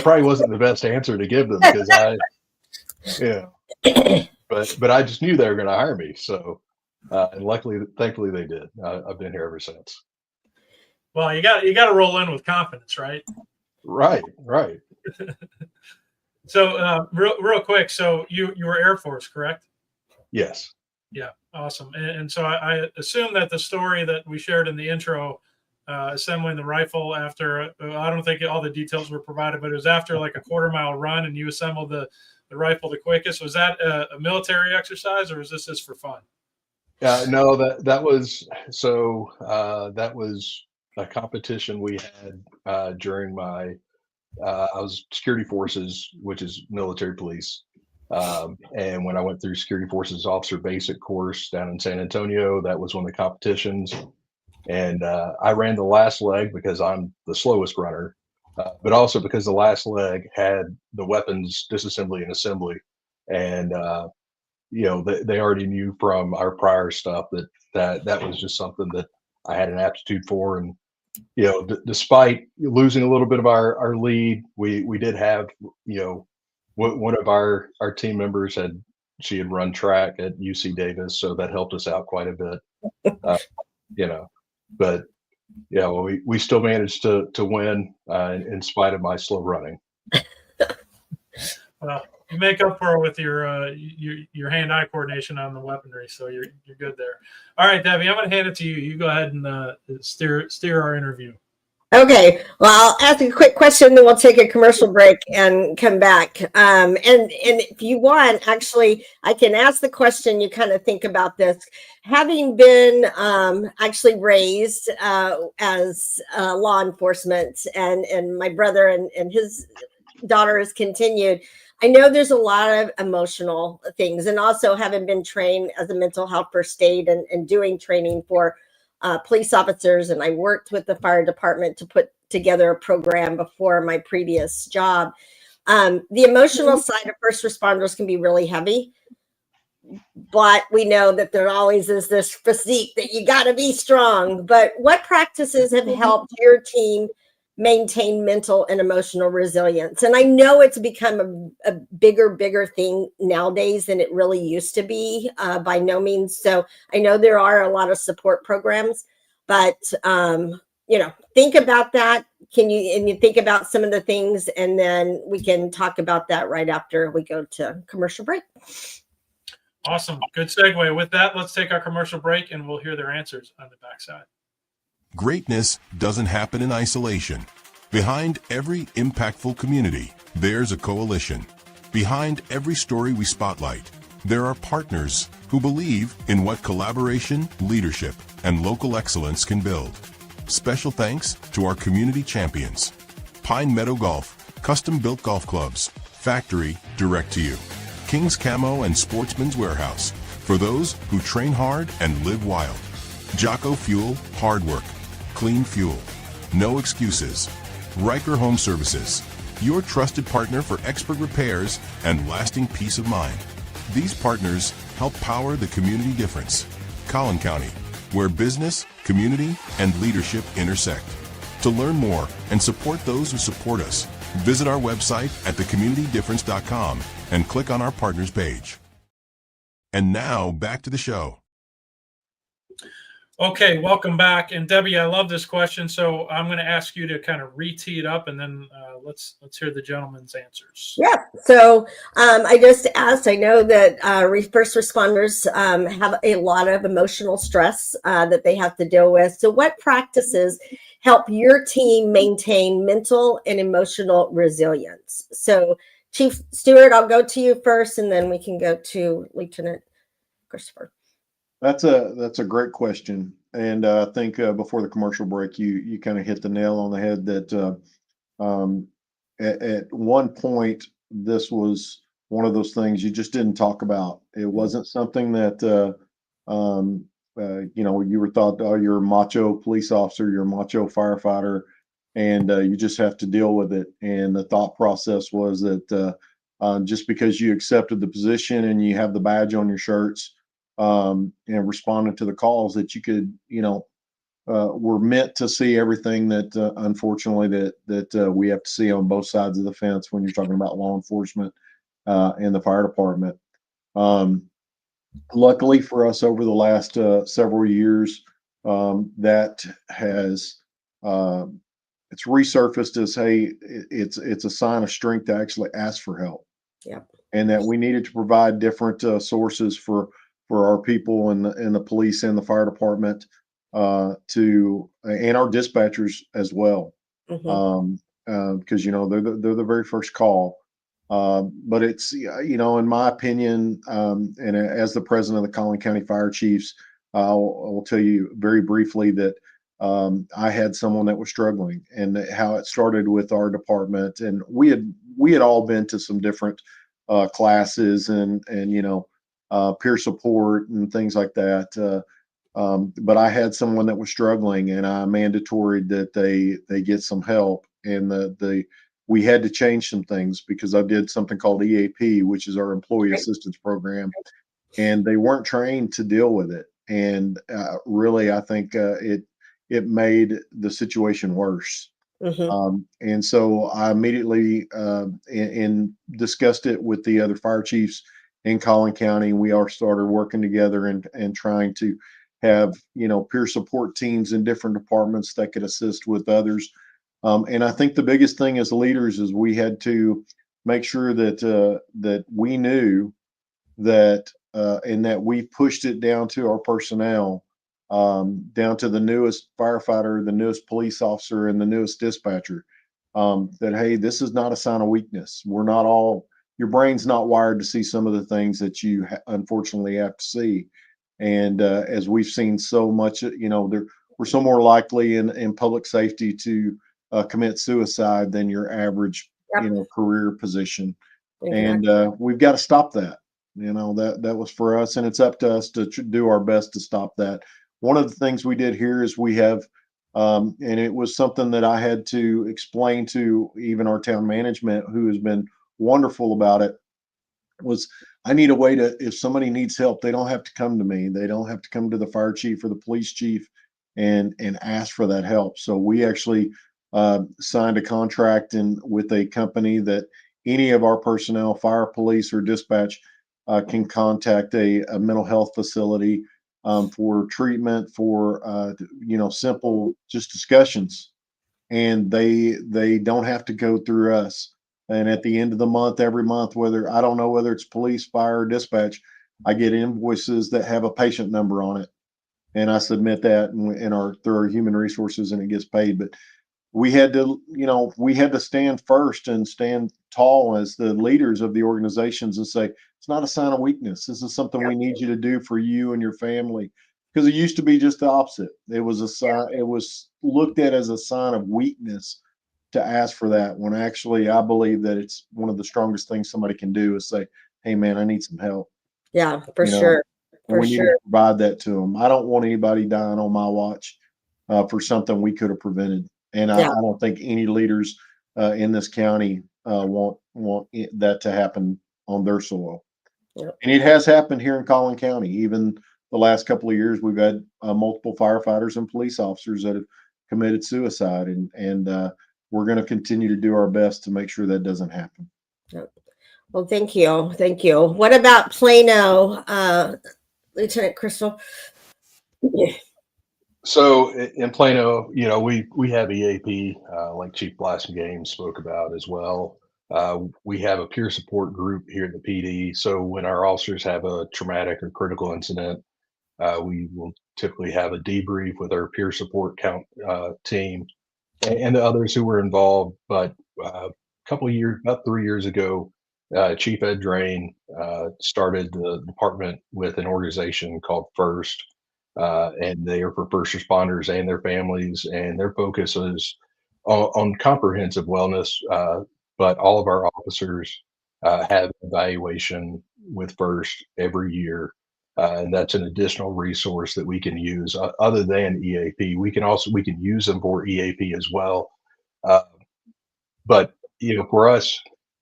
probably wasn't the best answer to give them, because but I just knew they were going to hire me. So, and thankfully they did. I've been here ever since. Well, you got to roll in with confidence, right? Right. So, real quick. So you were Air Force, correct? Yes. Yeah. Awesome. And so I assume that the story that we shared in the intro, assembling the rifle after, I don't think all the details were provided, but it was after like a 1/4-mile run, and you assembled the rifle the quickest. Was that a military exercise, or was this just for fun? No, that was a competition we had during my I was security forces, which is military police. And when I went through security forces officer basic course down in San Antonio, that was one of the competitions. And I ran the last leg because I'm the slowest runner, but also because the last leg had the weapons disassembly and assembly. And, they already knew from our prior stuff that was just something that I had an aptitude for. And, despite losing a little bit of our lead, we did have, one of our team members had run track at UC Davis, so that helped us out quite a bit. But we still managed to win in spite of my slow running. Well, you make up for it with your hand-eye coordination on the weaponry, so you're good there. All right, Debbie, I'm going to hand it to you. You go ahead and steer our interview. Okay, well, I'll ask a quick question, then we'll take a commercial break and come back. And if you want, actually, I can ask the question. You kind of think about this. Having been actually raised as law enforcement, and my brother and his daughter has continued, I know there's a lot of emotional things, and also having been trained as a mental health first aid and doing training for police officers, and I worked with the fire department to put together a program before my previous job. The emotional side of first responders can be really heavy, but we know that there always is this physique that you got to be strong. But what practices have helped your team maintain mental and emotional resilience? And I know it's become a bigger thing nowadays than it really used to be, by no means. So I know there are a lot of support programs, but think about that. You think about some of the things, and then we can talk about that right after we go to commercial break. Awesome. Good segue. With that, let's take our commercial break, and we'll hear their answers on the backside. Greatness doesn't happen in isolation. Behind every impactful community, there's a coalition. Behind every story we spotlight, there are partners who believe in what collaboration, leadership, and local excellence can build. Special thanks to our community champions. Pine Meadow Golf, custom-built golf clubs, factory direct to you. King's Camo and Sportsman's Warehouse, for those who train hard and live wild. Jocko Fuel, hard work, clean fuel, no excuses. Riker Home Services, your trusted partner for expert repairs and lasting peace of mind. These partners help power the community difference. Collin County, where business, community, and leadership intersect. To learn more and support those who support us, visit our website at thecommunitydifference.com and click on our partners page. And now back to the show. Okay, welcome back. And Debbie, I love this question, so I'm going to ask you to kind of re-tee it up, and then let's hear the gentleman's answers. Yeah. So I just asked. I know that first responders have a lot of emotional stress that they have to deal with. So, what practices help your team maintain mental and emotional resilience. So, Chief Stewart, I'll go to you first, and then we can go to Lieutenant Christopher. That's a great question, and I think before the commercial break, you kind of hit the nail on the head that at one point this was one of those things you just didn't talk about. It wasn't something that you were thought, oh, you're a macho police officer, you're a macho firefighter, and you just have to deal with it. And the thought process was that just because you accepted the position and you have the badge on your shirts and responded to the calls, that you could, we're meant to see everything that unfortunately that we have to see on both sides of the fence when you're talking about law enforcement and the fire department. Luckily for us, over the last several years, that has it's resurfaced as, hey, it's a sign of strength to actually ask for help. Yep. And that we needed to provide different sources for our people in the police and the fire department and our dispatchers as well. Mm-hmm. Because they're the very first call. But it's in my opinion, and as the president of the Collin County Fire Chiefs, I will tell you very briefly that I had someone that was struggling, and how it started with our department. And we had all been to some different classes and peer support and things like that. But I had someone that was struggling, and I mandatoried that they get some help. And we had to change some things because I did something called EAP, which is our employee assistance program, and they weren't trained to deal with it. And really, I think it made the situation worse. Mm-hmm. And so I immediately and discussed it with the other fire chiefs in Collin County. We all started working together and trying to have peer support teams in different departments that could assist with others. And I think the biggest thing as leaders is we had to make sure that we knew that and that we pushed it down to our personnel, down to the newest firefighter, the newest police officer, and the newest dispatcher, that, hey, this is not a sign of weakness. We're not all, your brain's not wired to see some of the things that you unfortunately have to see. And as we've seen so much, we're so more likely in public safety to commit suicide than your average, career position. Exactly. And we've got to stop that. That was for us, and it's up to us to do our best to stop that. One of the things we did here is we have, and it was something that I had to explain to even our town management, who has been wonderful about it, was I need a way to, if somebody needs help, they don't have to come to me. They don't have to come to the fire chief or the police chief and ask for that help. So we actually signed a contract with a company that any of our personnel, fire, police, or dispatch, can contact a mental health facility for treatment, for simple just discussions, and they don't have to go through us. And at the end of the month, every month, I don't know whether it's police, fire, or dispatch, I get invoices that have a patient number on it, and I submit that through our human resources, and it gets paid. But we had to stand first and stand tall as the leaders of the organizations and say, it's not a sign of weakness. This is something we need you to do for you and your family. Because it used to be just the opposite. It was a sign, it was looked at as a sign of weakness to ask for that, when actually I believe that it's one of the strongest things somebody can do is say, hey man, I need some help. Yeah, for sure. And we need to provide that to them. I don't want anybody dying on my watch for something we could have prevented. And I don't think any leaders in this county want that to happen on their soil. Yep. And it has happened here in Collin County. Even the last couple of years, we've had multiple firefighters and police officers that have committed suicide, and we're going to continue to do our best to make sure that doesn't happen. Yep. Well, thank you. Thank you. What about Plano, Lieutenant Crystal? So in Plano, we have EAP, like Chief Blasengames spoke about as well. We have a peer support group here at the PD. So when our officers have a traumatic or critical incident, We will typically have a debrief with our peer support team and the others who were involved. But a couple of years, about 3 years ago, Chief Ed Drain started the department with an organization called FIRST, and they are for first responders and their families, and their focus is on comprehensive wellness. But all of our officers have evaluation with FIRST every year. And that's an additional resource that we can use other than EAP. We can use them for EAP as well. Uh, but for us,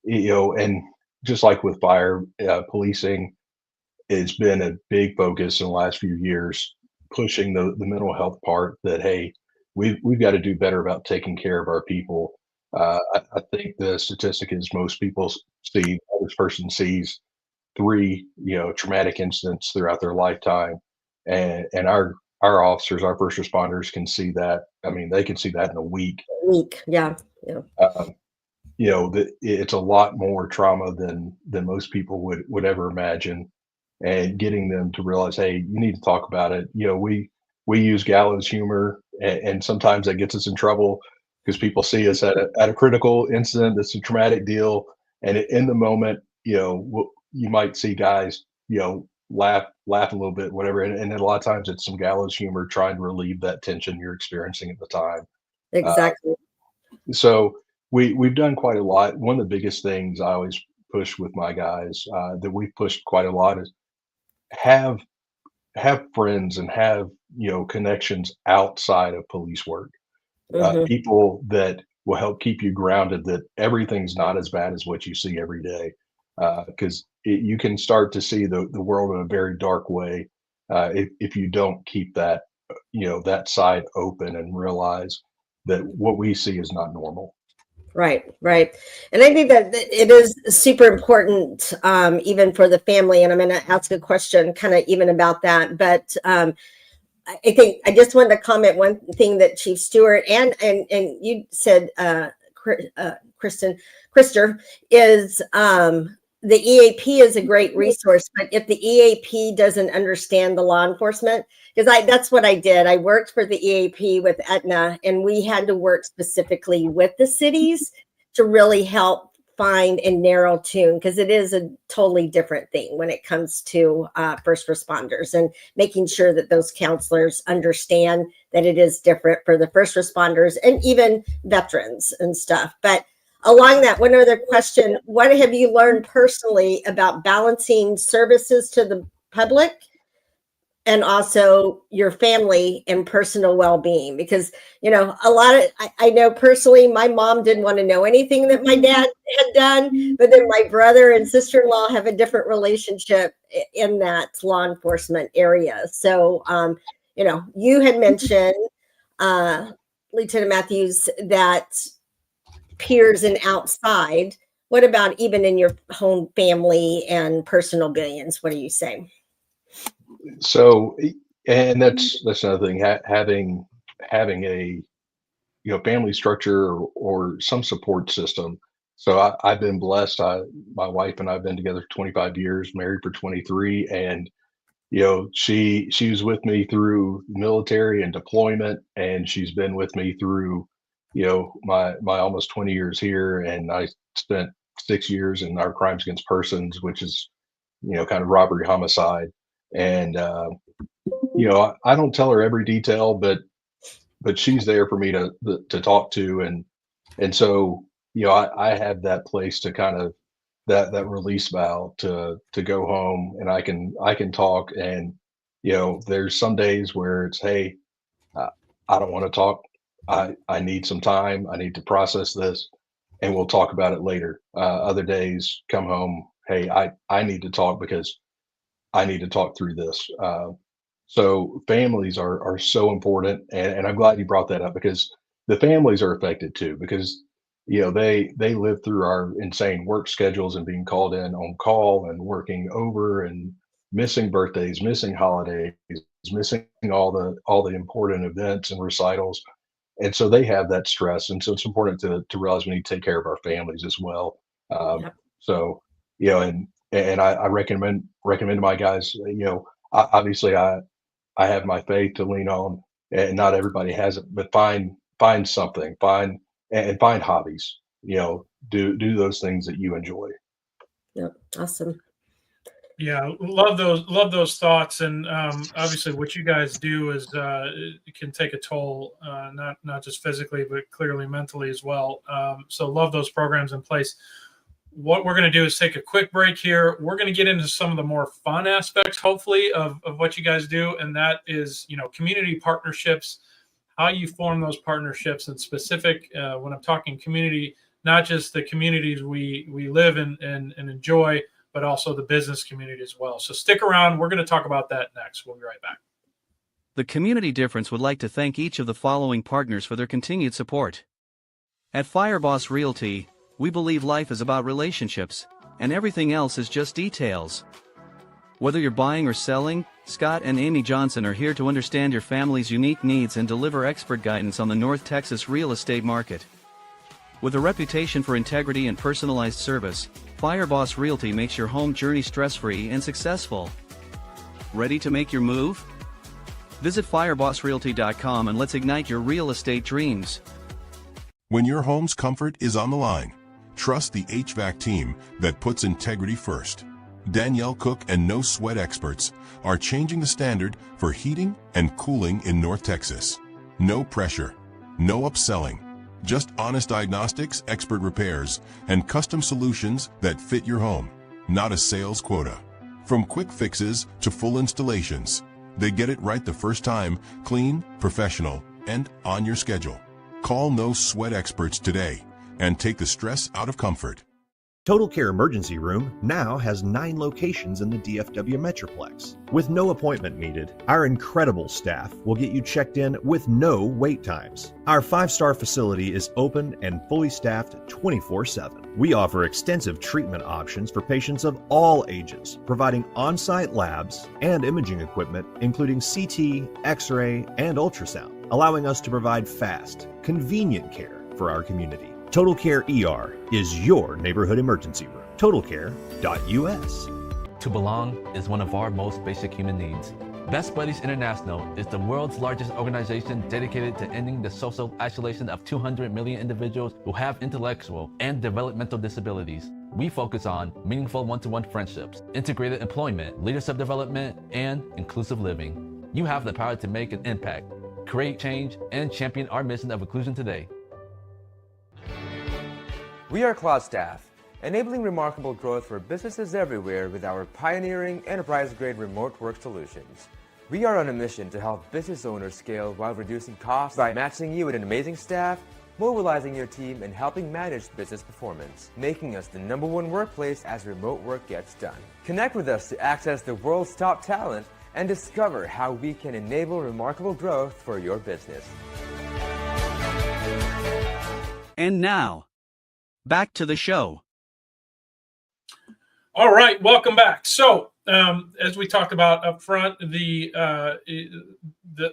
and just like with fire, policing, it's been a big focus in the last few years, pushing the mental health part that, hey, we've got to do better about taking care of our people. I think the statistic is most people see, the average person sees 3, traumatic incidents throughout their lifetime. And our officers, our first responders can see that. I mean, they can see that in a week. Yeah. It's a lot more trauma than most people would ever imagine. And getting them to realize, hey, you need to talk about it. We use gallows humor, and sometimes that gets us in trouble because people see us at a critical incident that's a traumatic deal, and in the moment, you might see guys, laugh a little bit, whatever, and then a lot of times it's some gallows humor trying to relieve that tension you're experiencing at the time. Exactly. So we've done quite a lot. One of the biggest things I always push with my guys that we've pushed quite a lot is have friends and have connections outside of police work. People that will help keep you grounded, that everything's not as bad as what you see every day, because you can start to see the world in a very dark way if you don't keep that that side open and realize that what we see is not normal. Right. And I think that it is super important, even for the family. And I'm going to ask a question kind of even about that. But I think I just wanted to comment one thing that Chief Stewart and you said, Krister, is the EAP is a great resource. But if the EAP doesn't understand the law enforcement, because that's what I did. I worked for the EAP with Aetna, and we had to work specifically with the cities to really help find and narrow tune, because it is a totally different thing when it comes to first responders, and making sure that those counselors understand that it is different for the first responders and even veterans and stuff. But along that, one other question: what have you learned personally about balancing services to the public and also your family and personal well-being? Because, a lot of, I know personally, my mom didn't want to know anything that my dad had done, but then my brother and sister-in-law have a different relationship in that law enforcement area. So, you had mentioned, Lieutenant Matthews, that peers and outside. What about even in your home family and personal billions? What do you say? So, and that's another thing, having a family structure or some support system. So I've been blessed. My wife and I've been together for 25 years, married for 23, and she was with me through military and deployment, and she's been with me through my almost 20 years here, and I spent 6 years in our crimes against persons, which is kind of robbery, homicide. And I don't tell her every detail, but she's there for me to talk to, and so I have that place to kind of that release valve to go home, and I can talk. And there's some days where it's, hey, I don't want to talk. I need some time. I need to process this, and we'll talk about it later. Other days, come home, hey, I need to talk because I need to talk through this. So families are so important, and I'm glad you brought that up, because the families are affected too, because they live through our insane work schedules and being called in on call and working over and missing birthdays, missing holidays, missing all the important events and recitals, and so they have that stress, and so it's important to realize we need to take care of our families as well. Yep. So and I recommend to my guys, obviously I have my faith to lean on, and not everybody has it. But find something, find hobbies. Do those things that you enjoy. Yep. Awesome. Yeah, love those thoughts, and obviously, what you guys do is it can take a toll, not just physically, but clearly mentally as well. So, love those programs in place. What we're going to do is take a quick break here. We're going to get into some of the more fun aspects, hopefully, of what you guys do, and that is, community partnerships, how you form those partnerships, and specific when I'm talking community, not just the communities we live in and enjoy, but also the business community as well. So stick around. We're going to talk about that next. We'll be right back. The Community Difference would like to thank each of the following partners for their continued support. At Fireboss Realty, we believe life is about relationships, and everything else is just details. Whether you're buying or selling, Scott and Amy Johnson are here to understand your family's unique needs and deliver expert guidance on the North Texas real estate market. With a reputation for integrity and personalized service, Fireboss Realty makes your home journey stress-free and successful. Ready to make your move? Visit firebossrealty.com and let's ignite your real estate dreams. When your home's comfort is on the line, trust the HVAC team that puts integrity first. Danielle Cook and No Sweat experts are changing the standard for heating and cooling in North Texas. No pressure, no upselling, just honest diagnostics, expert repairs, and custom solutions that fit your home, not a sales quota. From quick fixes to full installations, they get it right the first time, clean, professional, and on your schedule. Call No Sweat experts today and take the stress out of comfort. Total Care Emergency Room now has 9 locations in the DFW Metroplex. With no appointment needed, our incredible staff will get you checked in with no wait times. Our 5-star facility is open and fully staffed 24/7. We offer extensive treatment options for patients of all ages, providing on-site labs and imaging equipment, including CT, X-ray, and ultrasound, allowing us to provide fast, convenient care for our community. Total Care ER is your neighborhood emergency room. TotalCare.us. To belong is one of our most basic human needs. Best Buddies International is the world's largest organization dedicated to ending the social isolation of 200 million individuals who have intellectual and developmental disabilities. We focus on meaningful one-to-one friendships, integrated employment, leadership development, and inclusive living. You have the power to make an impact, create change, and champion our mission of inclusion today. We are Cloud Staff, enabling remarkable growth for businesses everywhere with our pioneering enterprise-grade remote work solutions. We are on a mission to help business owners scale while reducing costs by matching you with an amazing staff, mobilizing your team, and helping manage business performance, making us the #1 workplace as remote work gets done. Connect with us to access the world's top talent and discover how we can enable remarkable growth for your business. And now, back to the show. All right, welcome back. So, as we talked about up front, the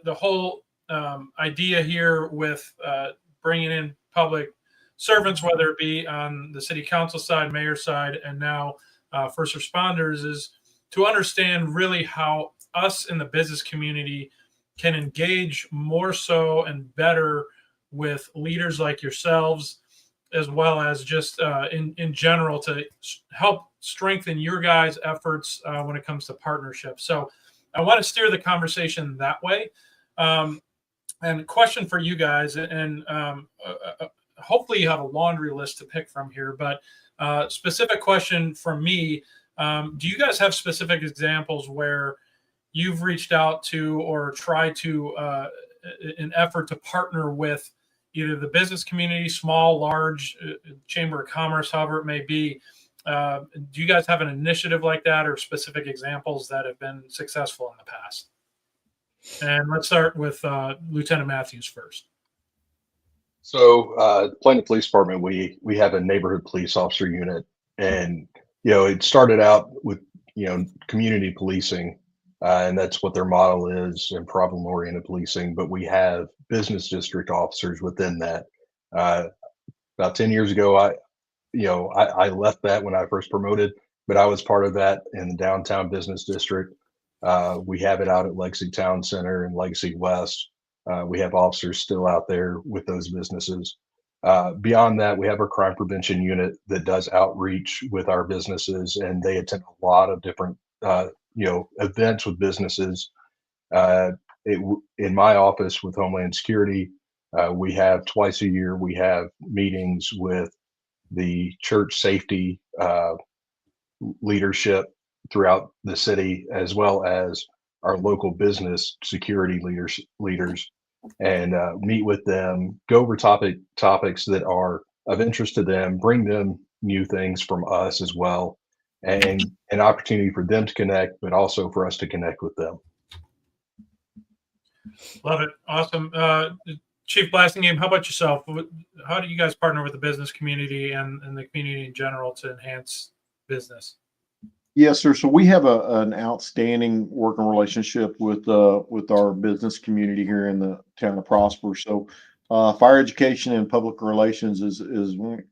whole idea here with bringing in public servants, whether it be on the city council side, mayor side, and now first responders, is to understand really how us in the business community can engage more so and better with leaders like yourselves, as well as just in general to help strengthen your guys' efforts when it comes to partnerships. So I want to steer the conversation that way. And question for you guys, and hopefully you have a laundry list to pick from here, but specific question from me, do you guys have specific examples where you've reached out to or tried to an effort to partner with either the business community, small, large, chamber of commerce, however it may be? Do you guys have an initiative like that or specific examples that have been successful in the past? And let's start with Lieutenant Matthews first. So, Plano Police Department, we have a neighborhood police officer unit, and it started out with community policing, and that's what their model is, and problem-oriented policing. But we have business district officers within that. About 10 years ago, I left that when I first promoted, but I was part of that in the downtown business district. We have it out at Legacy Town Center and Legacy West. We have officers still out there with those businesses. Beyond that, we have our crime prevention unit that does outreach with our businesses, and they attend a lot of different, events with businesses. In my office with Homeland Security, we have twice a year, we have meetings with the church safety leadership throughout the city, as well as our local business security leaders, and meet with them, go over topics that are of interest to them, bring them new things from us as well, and an opportunity for them to connect, but also for us to connect with them. Love it. Awesome. Chief Blasingame, how about yourself? How do you guys partner with the business community and the community in general to enhance business? Yes, sir. So we have an outstanding working relationship with our business community here in the town of Prosper. So fire education and public relations is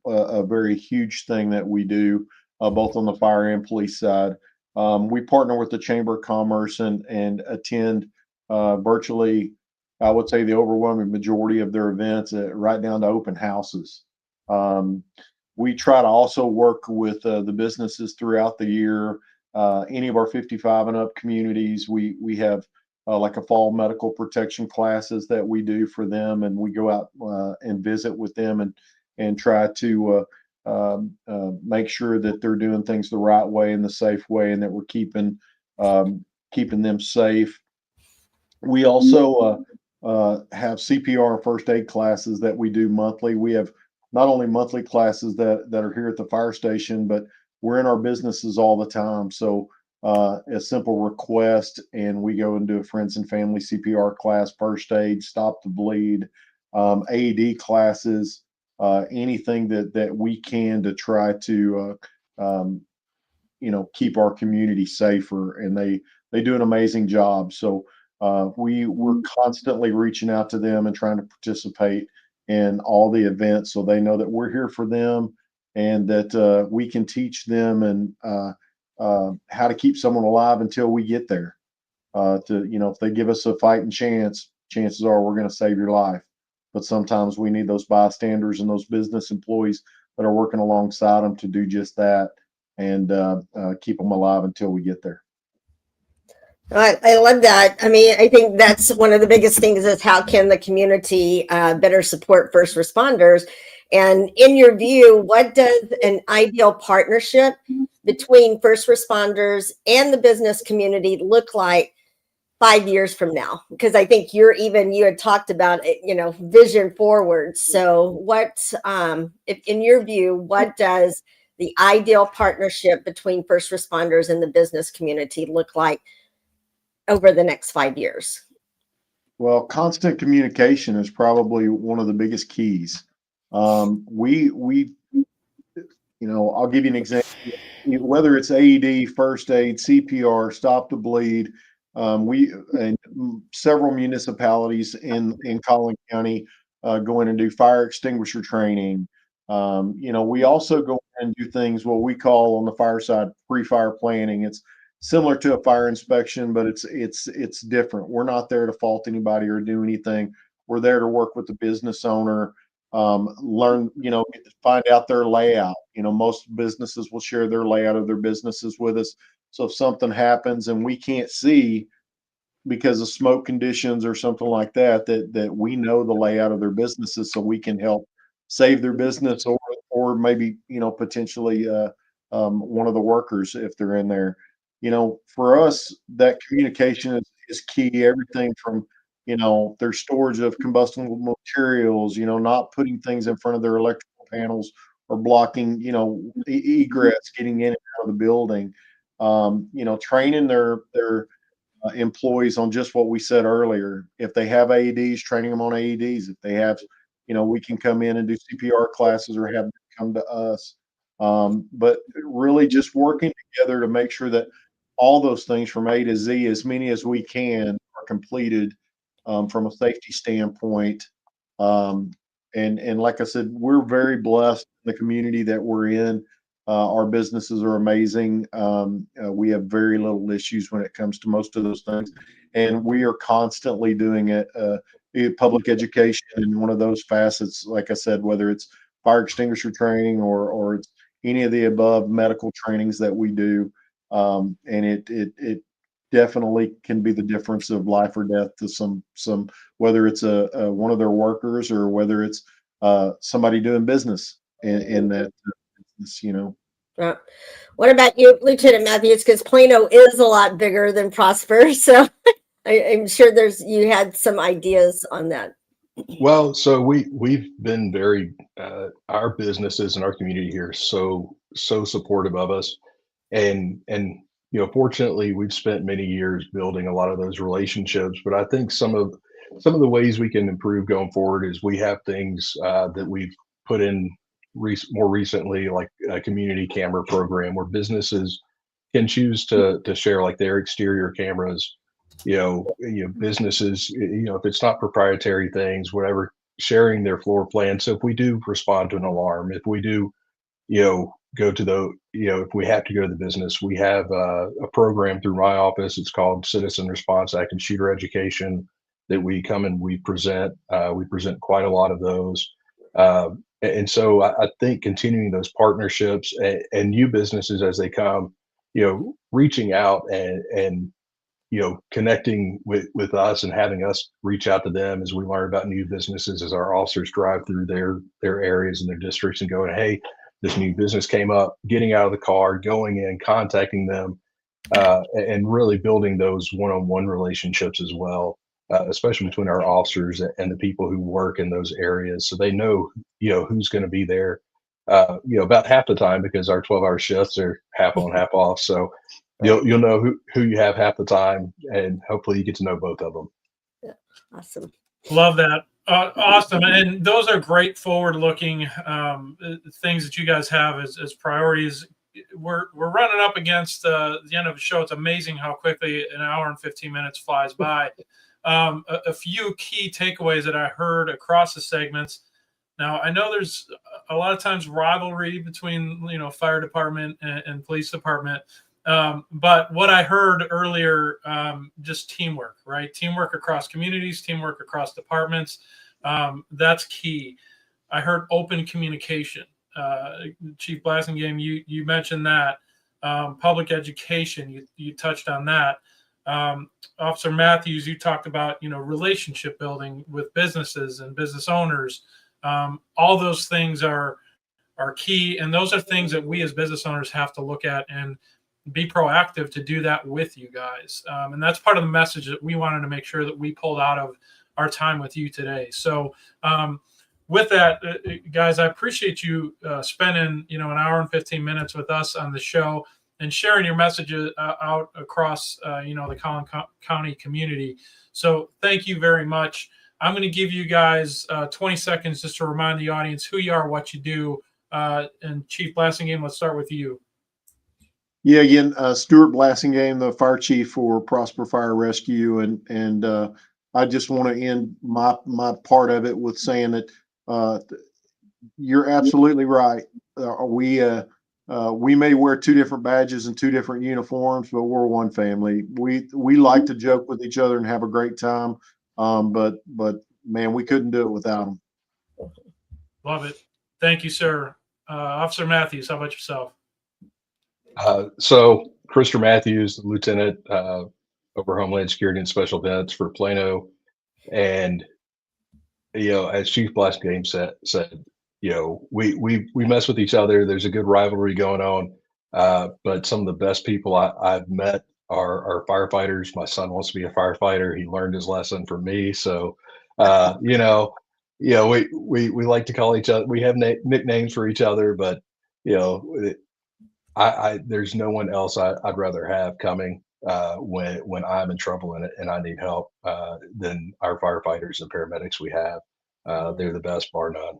a very huge thing that we do, both on the fire and police side. We partner with the Chamber of Commerce and attend virtually, I would say, the overwhelming majority of their events, right down to open houses. We try to also work with the businesses throughout the year. Any of our 55 and up communities, we have like a fall medical protection classes that we do for them, and we go out and visit with them and try to make sure that they're doing things the right way and the safe way, and that we're keeping them safe. We also have CPR and first aid classes that we do monthly. We have not only monthly classes that are here at the fire station, but we're in our businesses all the time. So a simple request, and we go and do a friends and family CPR class, first aid, stop the bleed, AED classes, anything that we can to try to keep our community safer. And they do an amazing job. So we're constantly reaching out to them and trying to participate in all the events, so they know that we're here for them, and that we can teach them and how to keep someone alive until we get there. If they give us a fighting chance, chances are we're going to save your life. But sometimes we need those bystanders and those business employees that are working alongside them to do just that, and keep them alive until we get there. I love that. I mean, I think that's one of the biggest things is how can the community better support first responders? And in your view, what does an ideal partnership between first responders and the business community look like 5 years from now? Because I think you had talked about it, vision forward. So what, if in your view, what does the ideal partnership between first responders and the business community look like over the next 5 years? Well, constant communication is probably one of the biggest keys. I'll give you an example. Whether it's AED, first aid, CPR, stop the bleed, we and several municipalities in Collin County go in and do fire extinguisher training. We also go and do things what we call on the fire side pre-fire planning. It's similar to a fire inspection, but it's different. We're not there to fault anybody or do anything. We're there to work with the business owner, learn, find out their layout. Most businesses will share their layout of their businesses with us. So if something happens and we can't see because of smoke conditions or something like that we know the layout of their businesses, so we can help save their business or maybe, potentially one of the workers if they're in there. For us, that communication is key. Everything from, their storage of combustible materials, not putting things in front of their electrical panels or blocking, egress getting in and out of the building. Training their employees on just what we said earlier. If they have AEDs, training them on AEDs. If they have, we can come in and do CPR classes or have them come to us. But really just working together to make sure that all those things from A to Z, as many as we can, are completed from a safety standpoint. And like I said, we're very blessed in the community that we're in. Our businesses are amazing. We have very little issues when it comes to most of those things, and we are constantly doing it. Public education in one of those facets, like I said, whether it's fire extinguisher training or it's any of the above medical trainings that we do, and it definitely can be the difference of life or death to some whether it's a one of their workers or whether it's somebody doing business in that business, you know. What about you, Lieutenant Matthews? Because Plano is a lot bigger than Prosper, so I'm sure you had some ideas on that. Well, so we've been very our businesses and our community here so supportive of us, and you know, fortunately, we've spent many years building a lot of those relationships. But I think some of the ways we can improve going forward is we have things that we've put in more recently, like a community camera program where businesses can choose to share like their exterior cameras. Businesses, if it's not proprietary things, whatever, sharing their floor plan. So if we do respond to an alarm, if we do, go to if we have to go to the business, we have a program through my office. It's called Citizen Response Active Shooter Education that we come and we present. We present quite a lot of those. And so I think continuing those partnerships and new businesses as they come, reaching out and connecting with us and having us reach out to them as we learn about new businesses, as our officers drive through their areas and their districts and going, hey, this new business came up, getting out of the car, going in, contacting them, and really building those one-on-one relationships as well, especially between our officers and the people who work in those areas. So they know, who's going to be there, about half the time, because our 12-hour shifts are half on, half off. So you'll know who you have half the time, and hopefully you get to know both of them. Yeah, awesome. Love that. Awesome. And those are great forward-looking things that you guys have as priorities. We're running up against the end of the show. It's amazing how quickly an hour and 15 minutes flies by. A few key takeaways that I heard across the segments. Now, I know there's a lot of times rivalry between, fire department and police department. But what I heard earlier, just teamwork, right? Teamwork across communities, teamwork across departments. That's key. I heard open communication. Chief Blasingame, you mentioned that. Public education, you touched on that. Officer Matthews, you talked about, relationship building with businesses and business owners. All those things are key. And those are things that we as business owners have to look at and be proactive to do that with you guys. And that's part of the message that we wanted to make sure that we pulled out of our time with you today. So with that, guys, I appreciate you spending, an hour and 15 minutes with us on the show and sharing your messages out across, the Collin County community. So thank you very much. I'm going to give you guys 20 seconds just to remind the audience who you are, what you do. And Chief Blasingame, let's start with you. Yeah, again, Stuart Blasingame, the fire chief for Prosper Fire Rescue, and I just want to end my part of it with saying that you're absolutely right. We may wear two different badges and two different uniforms, but we're one family. We like to joke with each other and have a great time, but man, we couldn't do it without them. Love it. Thank you, sir. Officer Matthews, how about yourself? So Christopher Matthews, Lieutenant over Homeland Security and Special Events for Plano. And, as Chief Blasingame said, we mess with each other. There's a good rivalry going on. But some of the best people I've met are firefighters. My son wants to be a firefighter. He learned his lesson from me. So, we like to call each other, we have nicknames for each other, but, there's no one else I'd rather have coming when I'm in trouble and I need help than our firefighters and paramedics we have. They're the best, bar none.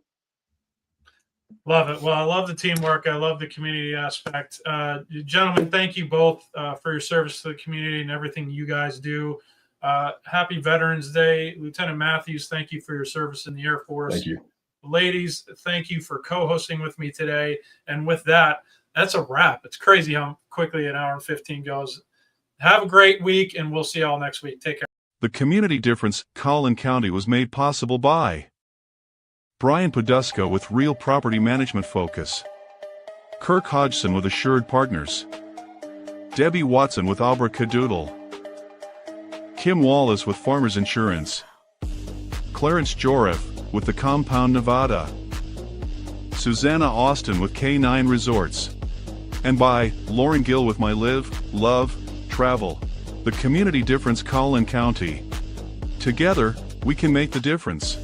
Love it. Well, I love the teamwork. I love the community aspect. Gentlemen, thank you both for your service to the community and everything you guys do. Happy Veterans Day. Lieutenant Matthews, thank you for your service in the Air Force. Thank you. Ladies, thank you for co-hosting with me today. And with that that's a wrap. It's crazy how quickly an hour and 15 goes. Have a great week, and we'll see y'all next week. Take care. The Community Difference, Collin County was made possible by Brian Poduska with Real Property Management Focus, Kirk Hodgson with Assured Partners, Debbie Watson with Abracadoodle, Kim Wallace with Farmers Insurance, Clarence Joreff with The Compound Nevada, Susanna Austin with K9 Resorts, and by Lauren Gill with My Live, Love, Travel. The Community Difference, Collin County. Together, we can make the difference.